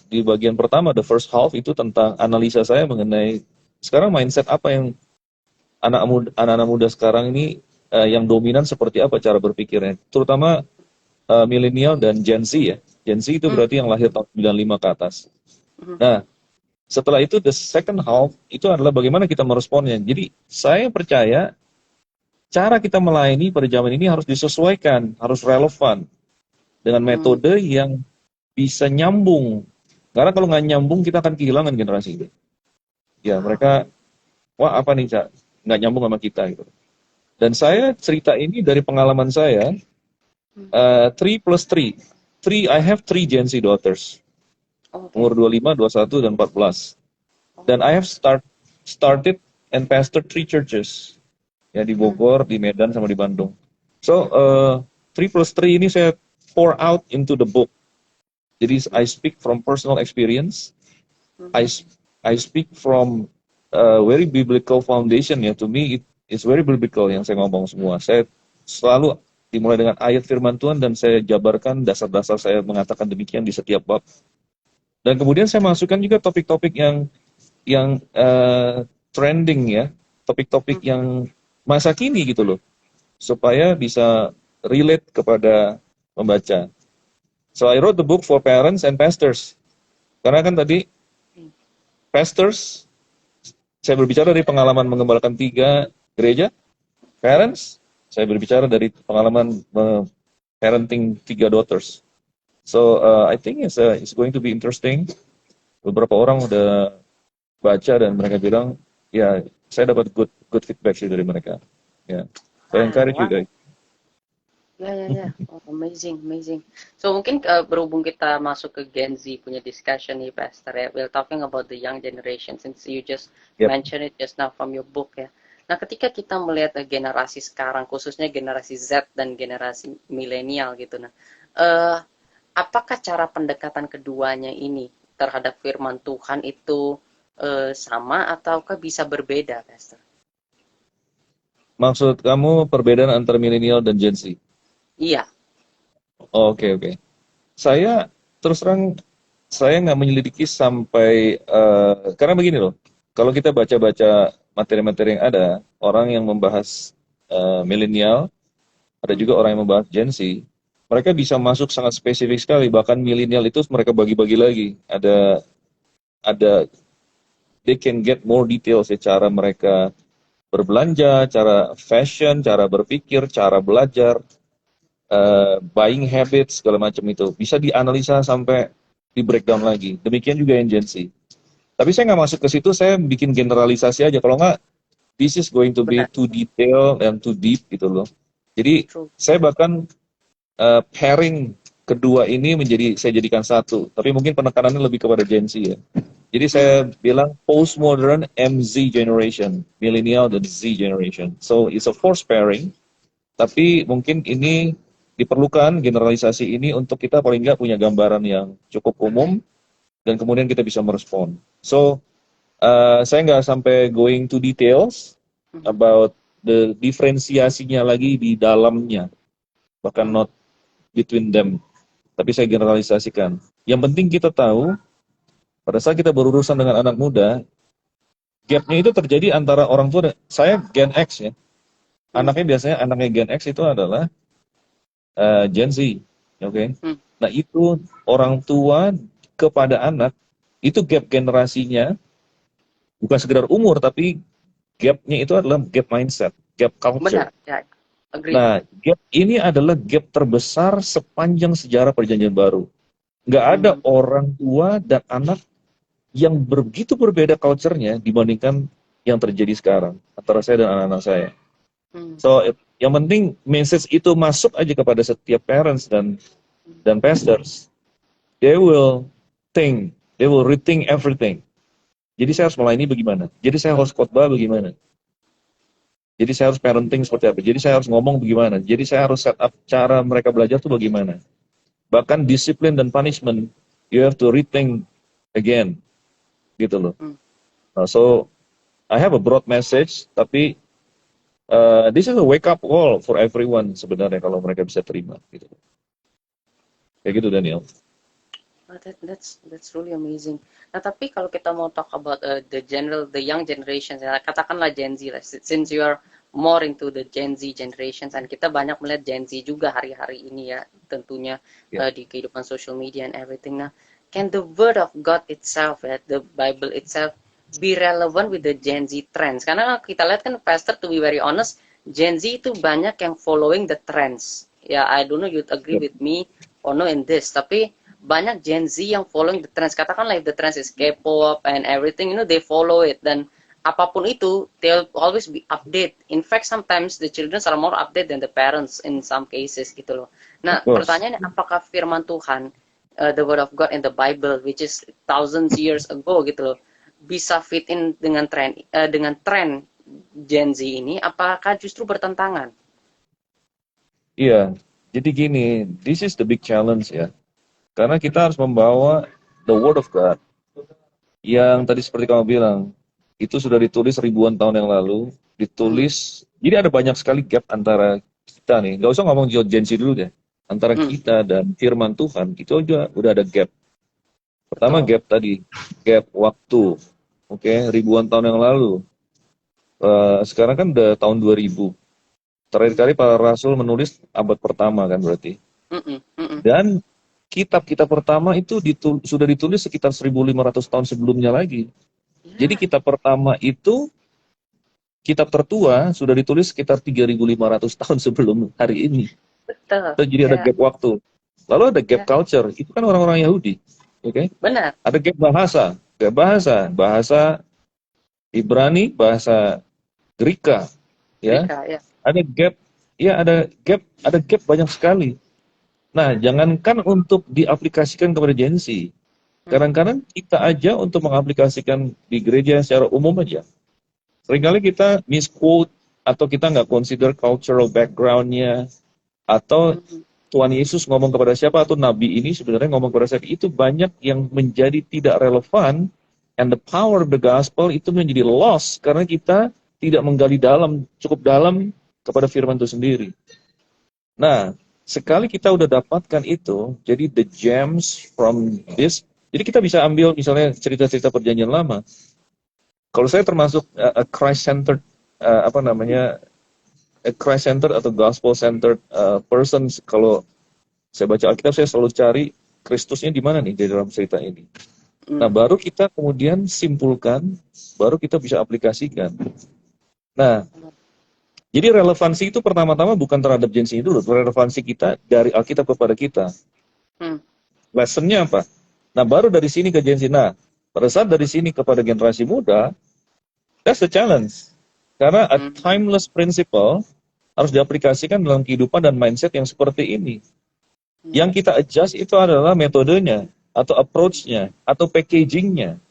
Di bagian pertama, the first half itu tentang analisa saya mengenai sekarang mindset apa yang anak-anak muda sekarang ini yang dominan seperti apa cara berpikirnya. Terutama milenial dan Gen Z ya. Gen Z itu
Hmm.
berarti yang lahir tahun 95 ke atas.
Hmm.
Nah, setelah itu the second half itu adalah bagaimana kita meresponnya. Jadi saya percaya cara kita melayani pada zaman ini harus disesuaikan, harus relevan dengan
Hmm.
metode yang bisa nyambung. Karena kalau nggak nyambung kita akan kehilangan generasi ini. Ya
Wow.
mereka, wah apa nih Cak, nggak nyambung sama kita gitu. Dan saya cerita ini dari pengalaman saya,
Hmm.
3 plus 3. I have three Gen Z daughters.
Oke.
Umur 25, 21, dan 14. Dan I
Oh.
have started and pastored 3 churches. Ya di
Hmm.
Bogor, di Medan, sama di Bandung. So, 3 plus 3 ini saya pour out into the book. Jadi I speak from personal experience. I
Hmm.
I speak from very biblical foundation ya. To me it's very biblical yang saya ngomong semua. Saya selalu dimulai dengan ayat firman Tuhan dan saya jabarkan dasar-dasar saya mengatakan demikian di setiap bab. Dan kemudian saya masukkan juga topik-topik yang trending ya, topik-topik
Hmm.
yang masa kini gitu loh, supaya bisa relate kepada pembaca. So I wrote the book for parents and pastors. Karena kan tadi pastors, saya berbicara dari pengalaman mengembalakan 3 gereja. Parents, saya berbicara dari pengalaman parenting 3 daughters. So I think it's going to be interesting. Beberapa orang udah baca dan mereka bilang, ya saya dapat good feedback sih dari mereka. Ya, so I
Wow,
encourage you
wow.
guys.
Ya, ya, ya. Oh, amazing, amazing. So mungkin berhubung kita masuk ke Gen Z punya discussion nih, Pastor ya. We're talking about the young generation since you just
Yep.
mentioned it just now from your book ya. Nah, ketika kita melihat generasi sekarang, khususnya generasi Z dan generasi milenial gitu, nah, eh, apakah cara pendekatan keduanya ini terhadap firman Tuhan itu sama ataukah bisa berbeda, Pastor?
Maksud kamu perbedaan antara milenial dan Gen Z?
Iya.
Oke, oke. Saya terus terang saya nggak menyelidiki sampai karena begini loh. Kalau kita baca-baca materi-materi yang ada, orang yang membahas milenial, ada juga orang yang membahas Gen Z. Mereka bisa masuk sangat spesifik sekali. Bahkan milenial itu mereka bagi-bagi lagi. Ada they can get more details ya, cara mereka berbelanja, cara fashion, cara berpikir, cara belajar, buying habits segala macam itu bisa dianalisa sampai di breakdown lagi. Demikian juga yang Gen Z. Tapi saya nggak masuk ke situ, saya bikin generalisasi aja. Kalau nggak, this is going to be
Benar.
too detail and too deep gitu loh. Jadi
True.
saya bahkan pairing kedua ini saya jadikan satu. Tapi mungkin penekanannya lebih kepada Gen Z ya. Jadi saya
Hmm.
bilang postmodern MZ generation, millennial dan Z generation. So it's a forced pairing. Tapi mungkin ini diperlukan generalisasi ini untuk kita paling nggak punya gambaran yang cukup umum dan kemudian kita bisa merespon. So saya nggak sampai going to details
Mhm.
about the diferensiasinya lagi di dalamnya, bahkan
Hmm.
not between them. Tapi saya generalisasikan. Yang penting kita tahu pada saat kita berurusan dengan anak muda, gapnya itu terjadi antara orang tua. Saya Gen X ya.
Hmm.
Anaknya Gen X itu adalah Gen Z, oke.
Hmm.
Nah itu orang tua kepada anak itu gap generasinya bukan sekedar umur tapi gapnya itu adalah gap mindset, gap culture.
Benar. Ya. Agree.
Nah gap ini adalah gap terbesar sepanjang sejarah Perjanjian Baru. Nggak ada
Hmm.
orang tua dan anak yang begitu berbeda culture-nya dibandingkan yang terjadi sekarang antara saya dan anak-anak saya.
Hmm.
So yang penting message itu masuk aja kepada setiap parents dan pastors. They will they will rethink everything. Jadi saya harus melayani bagaimana? Jadi saya harus khotbah bagaimana? Jadi saya harus parenting seperti apa? Jadi saya harus ngomong bagaimana? Jadi saya harus set up cara mereka belajar tuh bagaimana? Bahkan disiplin dan punishment, you have to rethink again, gitu loh.
Hmm.
So I have a broad message, tapi this is a wake up call for everyone sebenarnya kalau mereka bisa terima, gitu. Kayak gitu Daniel.
Oh, that's really amazing. Nah, tapi kalau kita mau talk about the young generations, ya, katakanlah Gen Z lah, since you are more into the Gen Z generations, dan kita banyak melihat Gen Z juga hari-hari ini ya, tentunya
Ya.
di kehidupan social media and everything. Nah, can the Word of God itself, ya, the Bible itself, be relevant with the Gen Z trends? Karena kita lihat kan, Pastor, to be very honest, Gen Z itu banyak yang following the trends. Ya, I don't know you'd agree
Yep.
with me or no in this, tapi banyak Gen Z yang following the trends. Katakanlah if the trends is K-pop and everything, they follow it. Dan apapun itu, they'll always be update. In fact, sometimes the children are more update than the parents in some cases gitu loh. Nah,
Of course.
pertanyaannya apakah firman Tuhan, the word of God in the Bible, which is thousands years ago gitu loh, bisa fit in dengan tren Gen Z ini, apakah justru bertentangan?
Iya. Jadi gini, this is the big challenge ya. Karena kita harus membawa the word of God yang tadi seperti kamu bilang, itu sudah ditulis ribuan tahun yang lalu, ditulis. Jadi ada banyak sekali gap antara kita nih. Gak usah ngomong Gen Z dulu deh. Antara kita dan firman Tuhan, itu aja udah ada gap. Pertama
Betul.
gap tadi, gap waktu. Oke, ribuan tahun yang lalu. Sekarang kan udah tahun 2000. Terakhir kali para rasul menulis abad pertama kan berarti. Dan kitab-kitab pertama itu sudah ditulis sekitar 1500 tahun sebelumnya lagi. Jadi kitab pertama itu, kitab tertua sudah ditulis sekitar 3500 tahun sebelum hari ini.
Betul.
So, jadi ada gap waktu. Lalu ada gap
Ya.
culture, itu kan orang-orang Yahudi. Oke?
Benar.
Ada gap bahasa Ibrani, bahasa Greka, ya.
Mereka, ya.
Ada gap, ya ada gap banyak sekali. Nah, jangankan untuk diaplikasikan kepada Gen Z. Kadang-kadang kita aja untuk mengaplikasikan di gereja secara umum aja. Seringkali kita misquote atau kita nggak consider cultural background-nya, atau
Mhm.
Tuhan Yesus ngomong kepada siapa atau Nabi ini sebenarnya ngomong kepada siapa, itu banyak yang menjadi tidak relevan, and the power of the gospel itu menjadi lost karena kita tidak menggali dalam, cukup dalam kepada firman itu sendiri. Nah, sekali kita udah dapatkan itu, jadi the gems from this, jadi kita bisa ambil misalnya cerita-cerita perjanjian lama. Kalau saya termasuk a Christ-centered, apa namanya, a Christ-centered atau gospel-centered person, kalau saya baca Alkitab, saya selalu cari Kristusnya di mana nih di dalam cerita ini. Nah,
Mm.
baru kita kemudian simpulkan, baru kita bisa aplikasikan. Nah, jadi relevansi itu pertama-tama bukan terhadap Gen Z itu dulu, relevansi kita dari Alkitab kepada kita.
Mm.
Lessonnya apa? Nah, baru dari sini ke Gen Z. Nah, pada saat dari sini kepada generasi muda, that's the challenge. Karena a
Mm.
timeless principle harus diaplikasikan dalam kehidupan dan mindset yang seperti ini. Yang kita adjust itu adalah metodenya, atau approach-nya, atau packaging-nya.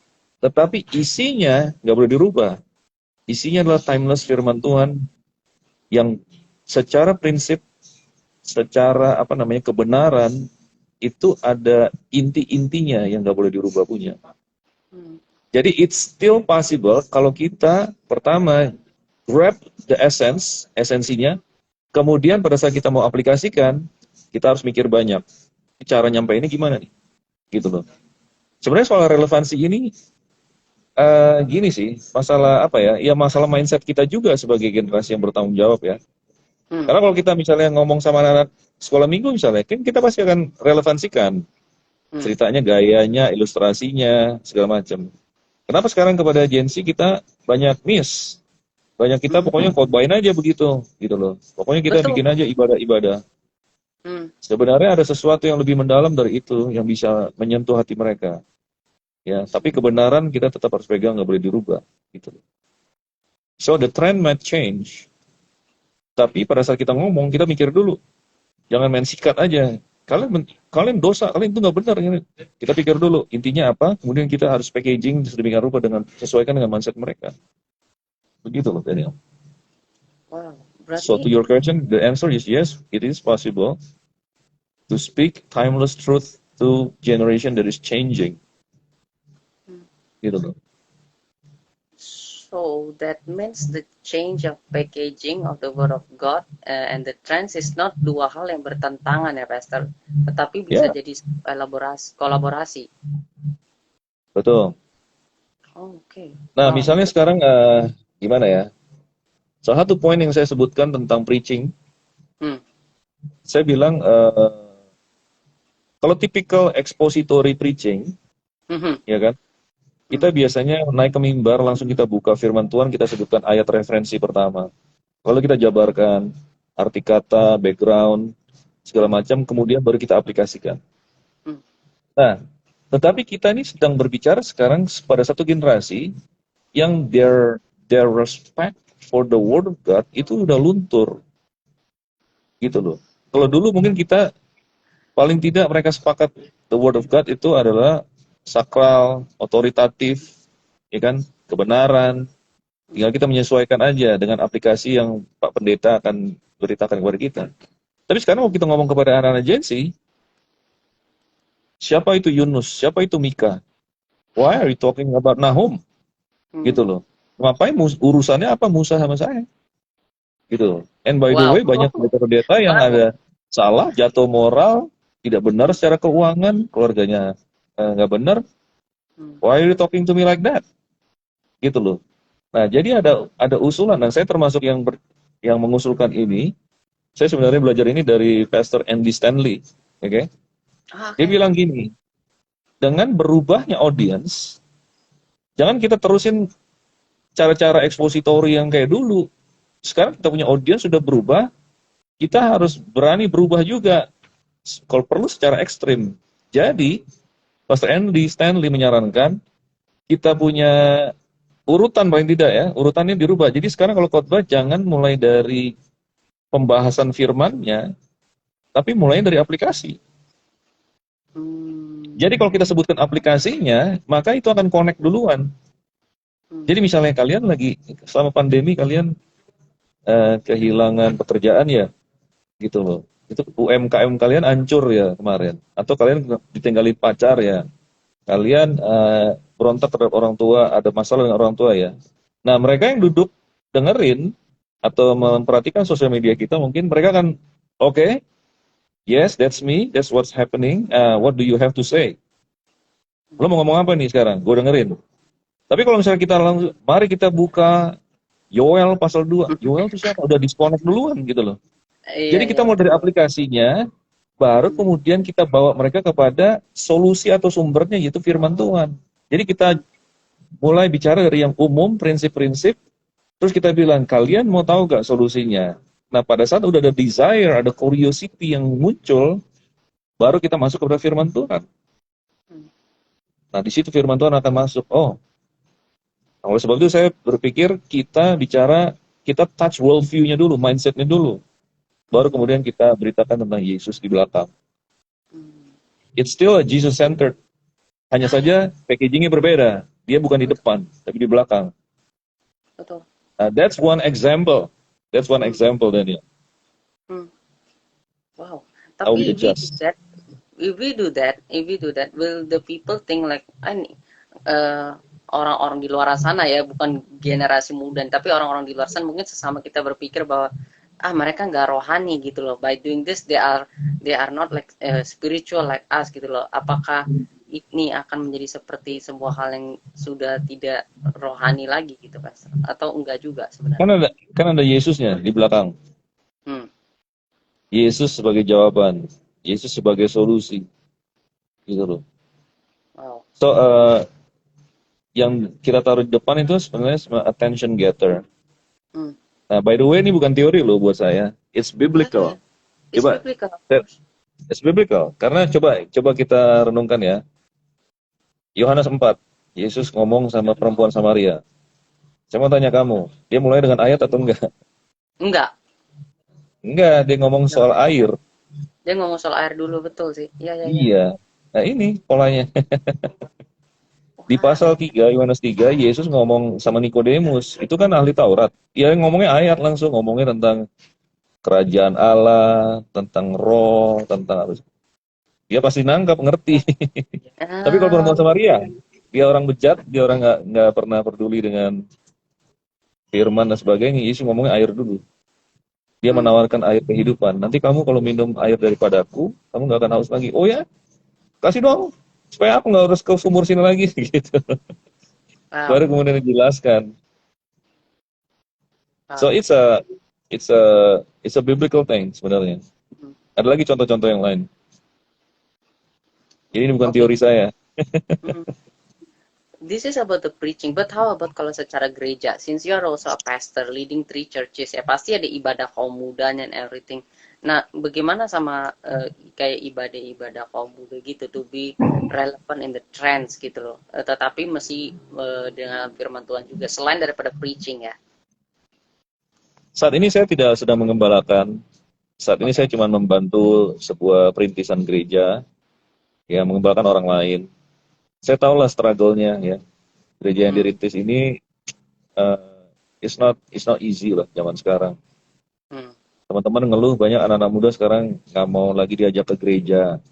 Tetapi isinya nggak boleh dirubah. Isinya adalah timeless firman Tuhan yang secara prinsip, secara apa namanya kebenaran, itu ada inti-intinya yang nggak boleh dirubah punya.
Mm.
Jadi it's still possible kalau kita pertama grab the essence, esensinya, kemudian pada saat kita mau aplikasikan, kita harus mikir banyak. Cara nyampe ini gimana nih? Gitu loh. Sebenarnya soal relevansi ini gini sih, masalah apa ya? Ya masalah mindset kita juga sebagai generasi yang bertanggung jawab ya.
Mm.
Karena kalau kita misalnya ngomong sama anak-anak sekolah minggu misalnya, kan kita pasti akan relevansikan
Mm.
ceritanya, gayanya, ilustrasinya, segala macam. Kenapa sekarang kepada Gen Z kita banyak miss? Banyak kita
Mm.
pokoknya khotbahin aja begitu, gitu loh. Pokoknya kita
Betul.
bikin aja ibadah-ibadah.
Mm.
Sebenarnya ada sesuatu yang lebih mendalam dari itu yang bisa menyentuh hati mereka. Ya, tapi kebenaran kita tetap harus pegang, nggak boleh dirubah, gitu. So the trend might change, tapi pada saat kita ngomong kita mikir dulu, jangan main sikat aja. Kalian dosa, kalian itu nggak benar. Kita pikir dulu intinya apa, kemudian kita harus packaging sedemikian rupa dengan sesuaikan dengan mindset mereka. Begitu loh, Daniel.
Wow.
So to
Berarti
your question, the answer is yes, it is possible to speak timeless truth to generation that is changing. Gitu loh.
so that means the change of packaging of the word of God and the trends is not dua hal yang bertentangan ya Pastor, tetapi bisa
Ya,
jadi kolaborasi.
betul.
Oh, oke.
Nah,
Wow.
misalnya sekarang gimana ya? Salah satu poin yang saya sebutkan tentang preaching,
Hmm.
saya bilang kalau typical expository preaching,
Mhm.
ya kan? Kita biasanya naik ke mimbar, langsung kita buka firman Tuhan, kita sebutkan ayat referensi pertama. Lalu kita jabarkan arti kata, background, segala macam, kemudian baru kita aplikasikan.
Hmm.
Nah, tetapi kita ini sedang berbicara sekarang pada satu generasi yang their respect for the word of God itu udah luntur, gitu loh. Kalau dulu mungkin kita paling tidak mereka sepakat the word of God itu adalah sakral, otoritatif, ya kan, kebenaran. Tinggal kita menyesuaikan aja dengan aplikasi yang Pak Pendeta akan beritakan kepada kita. Tapi sekarang kalau kita ngomong kepada anak-anak Gen Z, siapa itu Yunus? Siapa itu Mika? Why are you talking about Nahum? Gitu loh. Ngapain urusannya apa Musa sama saya? Gitu. And by the
Wow.
way, banyak pendeta-pendeta yang
Baru.
ada salah, jatuh moral, tidak benar secara keuangan, keluarganya nggak benar.
Hmm.
Why are you talking to me like that? Gitu loh. Nah, jadi ada usulan, dan saya termasuk yang mengusulkan ini. Saya sebenarnya belajar ini dari Pastor Andy Stanley, oke? Dia
Oke.
bilang gini, dengan berubahnya audience, jangan kita terusin cara-cara ekspositori yang kayak dulu. Sekarang kita punya audience sudah berubah, kita harus berani berubah juga, kalau perlu secara ekstrim. Jadi, Pastor Andy Stanley menyarankan kita punya urutan paling tidak ya, urutannya dirubah. Jadi sekarang kalau khotbah jangan mulai dari pembahasan firmannya, tapi mulai dari aplikasi.
Hmm.
Jadi kalau kita sebutkan aplikasinya, maka itu akan connect duluan. Jadi misalnya kalian lagi selama pandemi kalian kehilangan pekerjaan ya, gitu loh. Itu UMKM kalian hancur ya kemarin. Atau kalian ditinggalin pacar ya. Kalian berontak terhadap orang tua, ada masalah dengan orang tua ya. Nah, mereka yang duduk dengerin atau memperhatikan sosial media kita, mungkin mereka kan, oke, yes, that's me, that's what's happening. What do you have to say? Lo mau ngomong apa nih sekarang? Gue dengerin. Tapi kalau misalnya kita langsung, mari kita buka Yoel pasal 2. Yoel itu siapa? Udah disconnect duluan gitu loh.
Iya,
Jadi
iya.
kita mulai dari aplikasinya, baru kemudian kita bawa mereka kepada solusi atau sumbernya, yaitu firman Tuhan. Jadi kita mulai bicara dari yang umum, prinsip-prinsip, terus kita bilang, kalian mau tahu gak solusinya? Nah, pada saat udah ada desire, ada curiosity yang muncul, baru kita masuk kepada firman Tuhan. Nah, di situ firman Tuhan akan masuk. Oh, oleh sebab itu saya berpikir kita bicara, kita touch worldview-nya dulu, mindset-nya dulu. Baru kemudian kita beritakan tentang Yesus di belakang. It's still a Jesus-centered. Hanya saja packaging-nya berbeda. Dia bukan di depan, tapi di belakang.
Betul.
That's one example. That's one example, Daniel.
Wow.
How we
Tapi
adjust.
if we do that, will the people think like ini orang-orang di luar sana ya, bukan generasi muda, tapi orang-orang di luar sana mungkin sesama kita berpikir bahwa mereka nggak rohani gitu loh. By doing this they are not like spiritual like us gitu loh. Apakah ini akan menjadi seperti sebuah hal yang sudah tidak rohani lagi gitu, Pastor? Atau enggak juga sebenarnya?
Kan ada Yesusnya di belakang.
Hmm.
Yesus sebagai jawaban. Yesus sebagai solusi. Gitu loh.
Wow.
So, yang kita taruh di depan itu sebenarnya attention getter. Nah, by the way, ini bukan teori loh buat saya. It's biblical.
It's
Coba,
biblical, of course.
it's biblical. Karena coba kita renungkan ya. Yohanes 4, Yesus ngomong sama perempuan Samaria. Saya mau tanya kamu, dia mulai dengan ayat atau enggak?
Enggak.
Enggak, dia ngomong soal air.
Dia ngomong soal air dulu, betul sih. Iya.
Iya. Nah, ini polanya. Di pasal 3, Yohanes 3, Yesus ngomong sama Nikodemus. Itu kan ahli Taurat. Dia ngomongnya ayat langsung, ngomongnya tentang kerajaan Allah, tentang roh, tentang apa. Dia pasti nangkap, ngerti. Tapi kalau perempuan Samaria, dia orang bejat, dia orang nggak pernah peduli dengan firman dan sebagainya. Yesus ngomongnya air dulu. Dia menawarkan air kehidupan. Nanti kamu kalau minum air daripadaku, kamu nggak akan haus lagi. Oh ya, kasih dong, supaya aku nggak harus ke sumur sini lagi gitu. Baru kemudian dijelaskan. So it's a biblical thing sebenarnya. Ada lagi contoh-contoh yang lain. Jadi ini bukan teori saya.
This is about the preaching, but how about kalau secara gereja? Since you are also a pastor, leading 3 churches, ya pasti ada ibadah kaum muda and everything. Nah, bagaimana sama kayak ibadah-ibadah kaum muda gitu, to be relevant in the trends gitu loh. Tetapi masih dengan firman Tuhan juga, selain daripada preaching ya.
Saat ini saya tidak sedang mengembalakan. Saat ini saya cuma membantu sebuah perintisan gereja, ya mengembalakan orang lain. Saya tahulah struggle-nya ya. Gereja yang dirintis ini it's not easy lah zaman sekarang. Teman-teman ngeluh banyak anak-anak muda sekarang nggak mau lagi diajak ke gereja.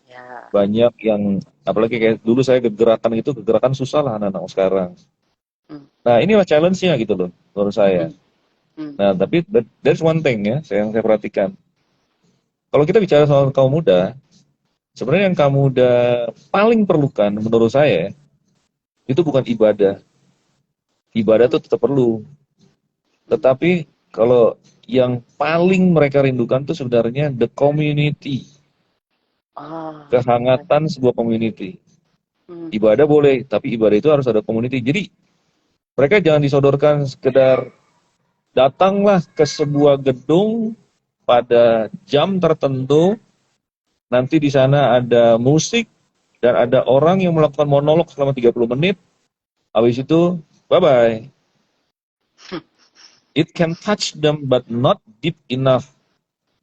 Ya. Banyak yang apalagi kayak dulu saya kegerakan susah lah anak-anak sekarang. Nah inilah challenge-nya gitu loh menurut saya. Nah tapi that's one thing ya yang saya perhatikan. Kalau kita bicara soal kaum muda, sebenarnya yang kamu udah paling perlukan menurut saya itu bukan ibadah. Ibadah itu tetap perlu. Tetapi kalau yang paling mereka rindukan itu sebenarnya the community. Kehangatan sebuah community. Ibadah boleh, tapi ibadah itu harus ada community. Jadi mereka jangan disodorkan sekedar datanglah ke sebuah gedung pada jam tertentu. Nanti di sana ada musik dan ada orang yang melakukan monolog selama 30 menit. Habis itu, bye-bye. It can touch them but not deep enough.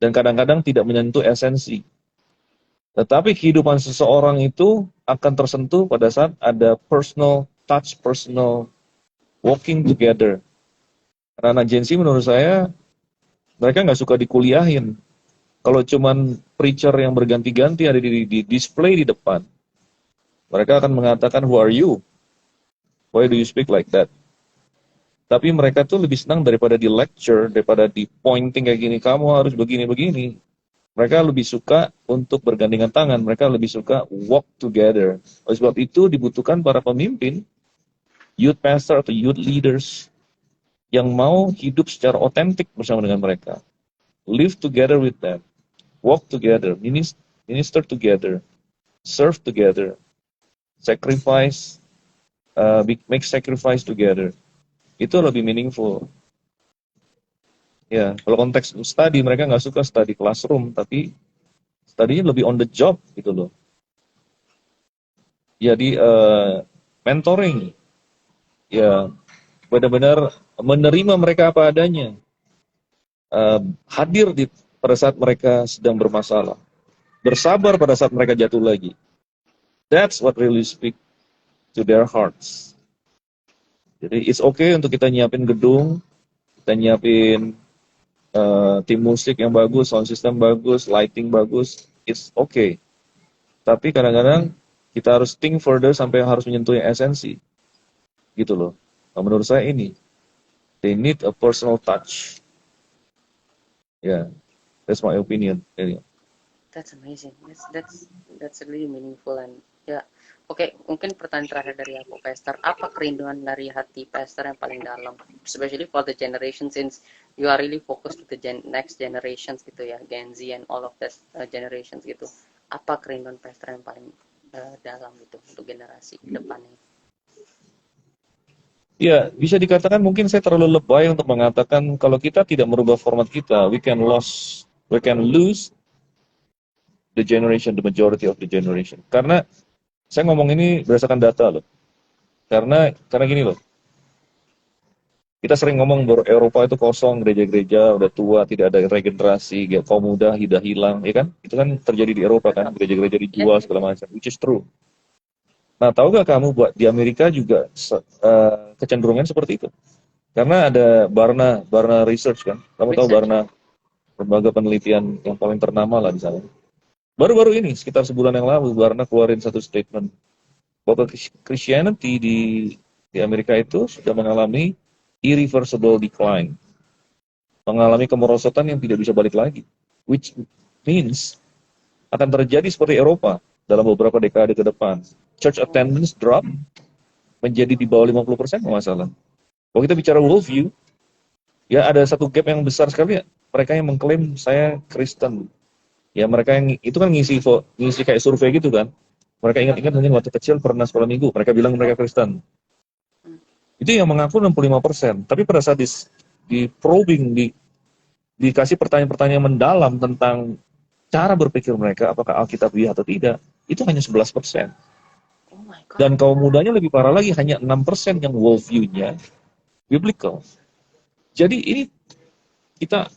Dan kadang-kadang tidak menyentuh esensi. Tetapi kehidupan seseorang itu akan tersentuh pada saat ada personal touch, personal walking together. Anak-anak Gen Z menurut saya, mereka nggak suka dikuliahin. Kalau cuman preacher yang berganti-ganti ada di display di depan, mereka akan mengatakan, who are you? Why do you speak like that? Tapi mereka tuh lebih senang daripada di lecture, daripada di pointing kayak gini, kamu harus begini-begini. Mereka lebih suka untuk bergandengan tangan, mereka lebih suka walk together. Oleh sebab itu dibutuhkan para pemimpin, youth pastor atau youth leaders, yang mau hidup secara otentik bersama dengan mereka. Live together with them, walk together, minister together, serve together, sacrifice, make sacrifice together. Itu lebih meaningful. Ya, kalau konteks study, mereka nggak suka study classroom, tapi studinya lebih on the job gitu loh. Jadi mentoring, ya benar-benar menerima mereka apa adanya, hadir pada saat mereka sedang bermasalah, bersabar pada saat mereka jatuh lagi. That's what really speak to their hearts. Jadi it's okay untuk kita nyiapin gedung, kita nyiapin tim musik yang bagus, sound system bagus, lighting bagus, it's okay. Tapi kadang-kadang kita harus think further sampai harus menyentuh yang esensi, gitu loh. Nah, menurut saya ini, they need a personal touch. Yeah, that's my opinion.
That's amazing. That's really meaningful and ya. Oke, mungkin pertanyaan terakhir dari aku, Pastor. Apa kerinduan dari hati Pastor yang paling dalam, especially for the generation, since you are really focused to the next generations gitu ya, Gen Z and all of this generations gitu. Apa kerinduan Pastor yang paling dalam itu untuk generasi depannya?
Ya, bisa dikatakan mungkin saya terlalu lebay untuk mengatakan kalau kita tidak merubah format kita, we can lose the generation, the majority of the generation. Karena saya ngomong ini berdasarkan data loh. Karena gini loh. Kita sering ngomong bahwa Eropa itu kosong, gereja-gereja udah tua, tidak ada regenerasi, kaum muda udah hilang, ya kan? Itu kan terjadi di Eropa kan, gereja-gereja dijual segala macam, which is true. Nah, tahu gak kamu buat di Amerika juga kecenderungan seperti itu? Karena ada Barna Research kan, kamu tahu Barna, lembaga penelitian yang paling ternama lah di sana. Baru-baru ini, sekitar sebulan yang lalu, Barna keluarin satu statement bahwa Christianity di Amerika itu sudah mengalami irreversible decline, mengalami kemerosotan yang tidak bisa balik lagi, which means akan terjadi seperti Eropa dalam beberapa dekade ke depan. Church attendance drop menjadi di bawah 50% kalau nggak salah. Kalau kita bicara worldview, ya ada satu gap yang besar sekali ya. Mereka yang mengklaim saya Kristen, ya mereka yang itu kan ngisi kayak survei gitu kan. Mereka ingat-ingat mungkin waktu kecil pernah sekolah minggu, mereka bilang mereka Kristen. Itu yang mengaku 65%. Tapi pada saat di probing, dikasih pertanyaan-pertanyaan mendalam tentang cara berpikir mereka, apakah Alkitabiah atau tidak, itu hanya 11%.
Oh my God.
Dan kaum mudanya lebih parah lagi, hanya 6% yang worldview-nya biblical. Jadi ini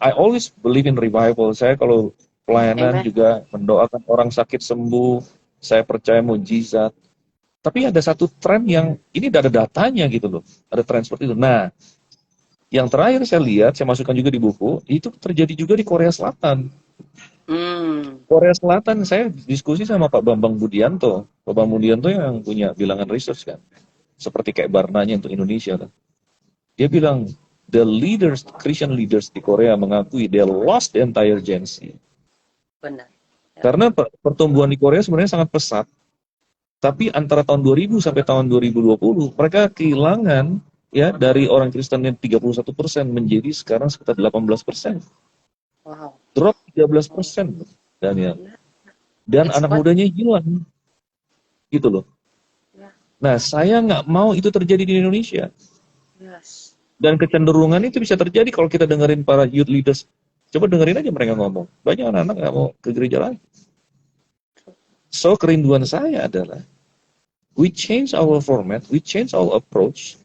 I always believe in revival. Saya kalau pelayanan juga mendoakan orang sakit sembuh, saya percaya mujizat. Tapi ada satu tren yang ini ada datanya gitu loh, ada tren seperti itu. Nah, yang terakhir saya lihat, saya masukkan juga di buku, itu terjadi juga di Korea Selatan. Korea Selatan, saya diskusi sama Pak Bambang Budianto. Pak Bambang Budianto yang punya bilangan research kan, seperti kayak Barnanya untuk Indonesia kan. Dia bilang, the leaders, Christian leaders di Korea mengakui they lost the entire Gen Z.
Benar. Ya.
Karena pertumbuhan di Korea sebenarnya sangat pesat. Tapi antara tahun 2000 sampai tahun 2020, mereka kehilangan ya dari orang Kristen yang 31% menjadi sekarang sekitar 18%.
Wow.
Drop 13%, Daniel. Dan anak mudanya hilang. Gitu loh. Nah, saya nggak mau itu terjadi di Indonesia.
Yes.
Dan kecenderungan itu bisa terjadi kalau kita dengerin para youth leaders. Coba dengerin aja mereka ngomong. Banyak anak-anak nggak mau ke gereja lagi. So, kerinduan saya adalah we change our format, we change our approach.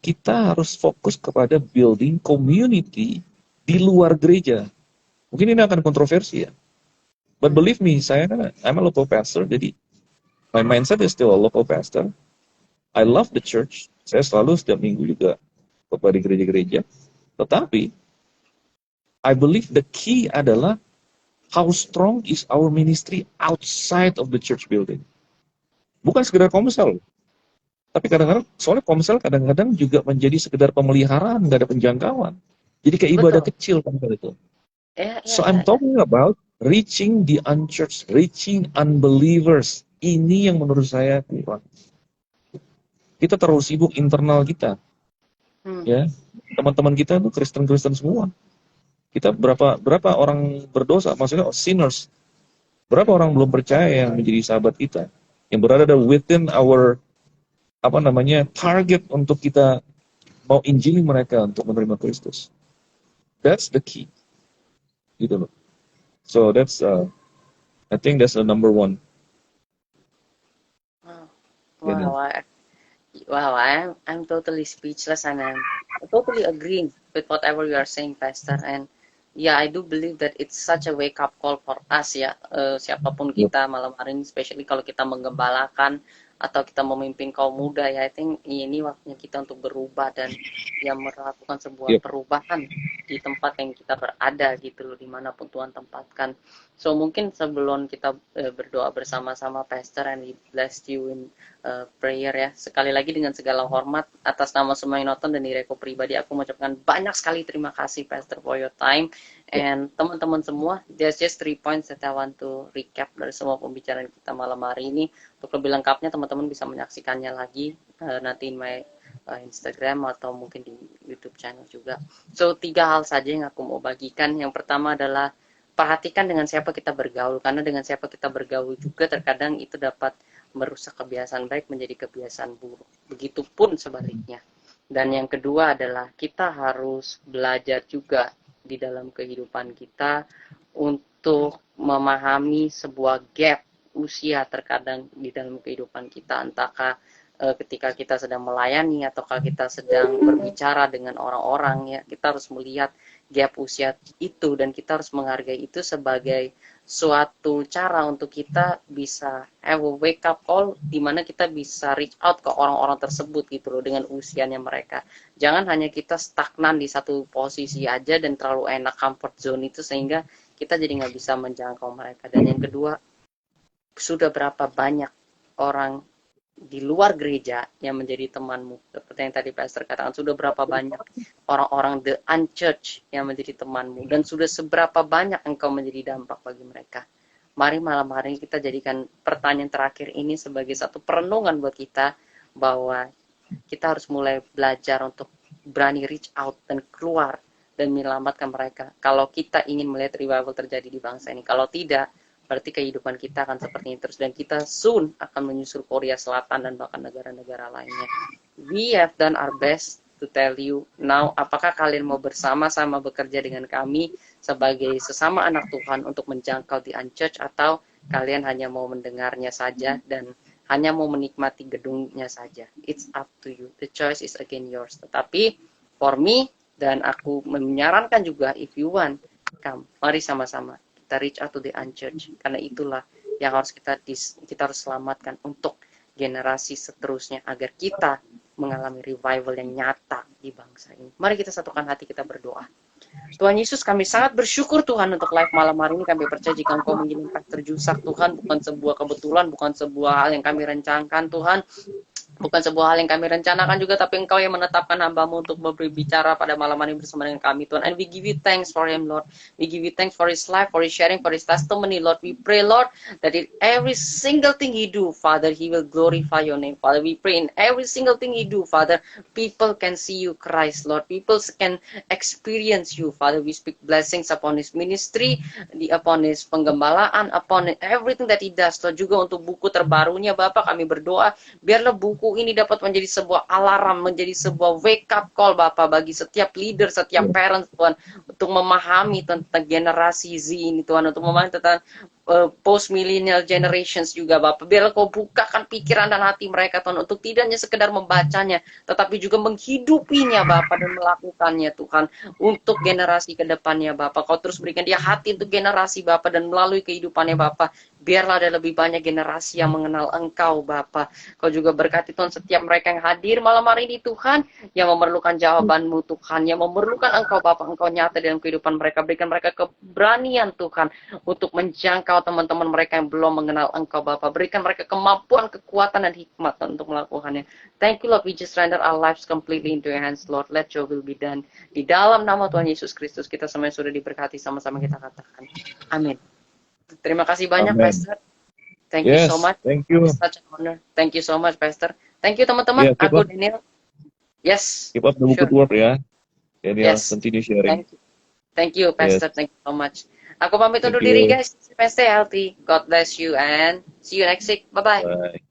Kita harus fokus kepada building community di luar gereja. Mungkin ini akan kontroversi ya. But believe me, I'm a local pastor, jadi my mindset is still a local pastor. I love the church. Saya selalu setiap minggu juga khotbah di gereja-gereja. Tetapi I believe the key adalah how strong is our ministry outside of the church building. Bukan sekedar komsel. Tapi kadang-kadang, soalnya komsel kadang-kadang juga menjadi sekedar pemeliharaan, nggak ada penjangkauan. Jadi kayak ibadah
Betul.
kecil komsel itu.
Ya,
So
ya,
I'm
ya, ya.
talking about reaching the unchurched, reaching unbelievers. Ini yang menurut saya kurang. Kita terlalu sibuk internal kita,
Hmm.
ya. Teman-teman kita itu Kristen-Kristen semua. Kita berapa orang berdosa, maksudnya sinners. Berapa orang belum percaya yang menjadi sahabat kita, yang berada within our target untuk kita mau injili mereka untuk menerima Kristus. That's the key, gitu loh. So that's I think that's the number one.
Wow,
You know.
wow, I'm totally speechless, and I'm totally agreeing with whatever you are saying, Pastor. And yeah, I do believe that it's such a wake up call for us ya, siapapun
Yep.
kita malam hari ini, especially kalau kita menggembalakan atau kita memimpin kaum muda ya. I think ini waktunya kita untuk berubah dan ya melakukan sebuah
Yep.
perubahan di tempat yang kita berada gitu loh, dimanapun Tuhan tempatkan. So mungkin sebelum kita berdoa bersama-sama, Pastor, and we bless you in prayer ya. Sekali lagi dengan segala hormat atas nama semua yang nonton dan diriku pribadi, aku mengucapkan banyak sekali terima kasih, Pastor, for your time. And teman-teman semua, there's just 3 points that I want to recap dari semua pembicaraan kita malam hari ini. Untuk lebih lengkapnya teman-teman bisa menyaksikannya lagi nanti in my Instagram atau mungkin di YouTube channel juga. So 3 hal saja yang aku mau bagikan. Yang pertama adalah perhatikan dengan siapa kita bergaul, karena dengan siapa kita bergaul juga terkadang itu dapat merusak kebiasaan baik menjadi kebiasaan buruk. Begitupun sebaliknya. Dan yang kedua adalah kita harus belajar juga di dalam kehidupan kita untuk memahami sebuah gap usia terkadang di dalam kehidupan kita, entahkah ketika kita sedang melayani ataukah kita sedang berbicara dengan orang-orang ya, kita harus melihat gap usia itu dan kita harus menghargai itu sebagai suatu cara untuk kita bisa have a wake up call di mana kita bisa reach out ke orang-orang tersebut gitu loh dengan usianya mereka. Jangan hanya kita stagnan di satu posisi aja dan terlalu enak comfort zone itu sehingga kita jadi nggak bisa menjangkau mereka. Dan yang kedua, sudah berapa banyak orang di luar gereja yang menjadi temanmu, seperti yang tadi Pastor katakan, sudah berapa banyak orang-orang the unchurched yang menjadi temanmu, dan sudah seberapa banyak engkau menjadi dampak bagi mereka. Mari malam hari ini kita jadikan pertanyaan terakhir ini sebagai satu perenungan buat kita, bahwa kita harus mulai belajar untuk berani reach out dan keluar dan menyelamatkan mereka. Kalau kita ingin melihat revival terjadi di bangsa ini, kalau tidak, berarti kehidupan kita akan seperti ini terus, dan kita soon akan menyusul Korea Selatan dan bahkan negara-negara lainnya. We have done our best to tell you now. Apakah kalian mau bersama-sama bekerja dengan kami sebagai sesama anak Tuhan untuk menjangkau di unchurched, atau kalian hanya mau mendengarnya saja dan hanya mau menikmati gedungnya saja? It's up to you. The choice is again yours. Tetapi for me, dan aku menyarankan juga, if you want, come, mari sama-sama kita reach out to the unchurched, karena itulah yang harus kita harus selamatkan untuk generasi seterusnya agar kita mengalami revival yang nyata di bangsa ini. Mari kita satukan hati, kita berdoa. Tuhan Yesus, kami sangat bersyukur Tuhan untuk live malam hari ini. Kami percaya jika Engkau mengirim Pastor Jusak Tuhan, bukan sebuah kebetulan, bukan sebuah hal yang kami rencanakan Tuhan, bukan sebuah hal yang kami rencanakan juga, tapi Engkau yang menetapkan hamba-Mu untuk berbicara pada malam hari bersama dengan kami Tuhan. And we give you thanks for him, Lord. We give you thanks for his life, for his sharing, for his testimony, Lord. We pray, Lord, that in every single thing he do, Father, he will glorify your name, Father. We pray in every single thing he do, Father, people can see you, Christ, Lord. People can experience you, Father. We speak blessings upon his ministry, upon his penggembalaan, upon everything that he does, Lord. Juga untuk buku terbarunya, Bapak, kami berdoa, biarlah buku ini dapat menjadi sebuah alarm, menjadi sebuah wake up call, Bapak, bagi setiap leader, setiap parents, Tuhan, untuk memahami tentang generasi Z ini, Tuhan, untuk memahami tentang post millennial generations juga, Bapak. Biarlah Kau bukakan pikiran dan hati mereka, Tuhan, untuk tidak hanya sekedar membacanya, tetapi juga menghidupinya, Bapak, dan melakukannya, Tuhan, untuk generasi ke depannya, Bapak. Kau terus berikan dia hati untuk generasi, Bapak, dan melalui kehidupannya, Bapak, Biarlah ada lebih banyak generasi yang mengenal Engkau, Bapa. Kau juga berkati Tuhan setiap mereka yang hadir malam hari ini, Tuhan, yang memerlukan jawaban-Mu, Tuhan, yang memerlukan Engkau, Bapa, Engkau nyata dalam kehidupan mereka. Berikan mereka keberanian, Tuhan, untuk menjangkau teman-teman mereka yang belum mengenal Engkau, Bapa. Berikan mereka kemampuan, kekuatan, dan hikmat untuk melakukannya. Thank you, Lord. We just render our lives completely into your hands, Lord. Let your will be done. Di dalam nama Tuhan Yesus Kristus, kita semuanya sudah diberkati, sama-sama kita katakan. Amin. Terima kasih banyak,
Amen.
Pastor. Thank you so
Yes,
much.
thank you.
It's such an honor. Thank you so much, Pastor. Thank you, teman-teman.
Yeah,
Aku Daniel. Yes,
keep up the good
sure.
work ya. Daniel,
Yes.
continue sharing.
Thank you. Thank you,
Yes,
Pastor. Thank you so much. Aku pamit
thank
undur diri,
you.
guys. Stay healthy. God bless you and see you next week. Bye-bye.
Bye.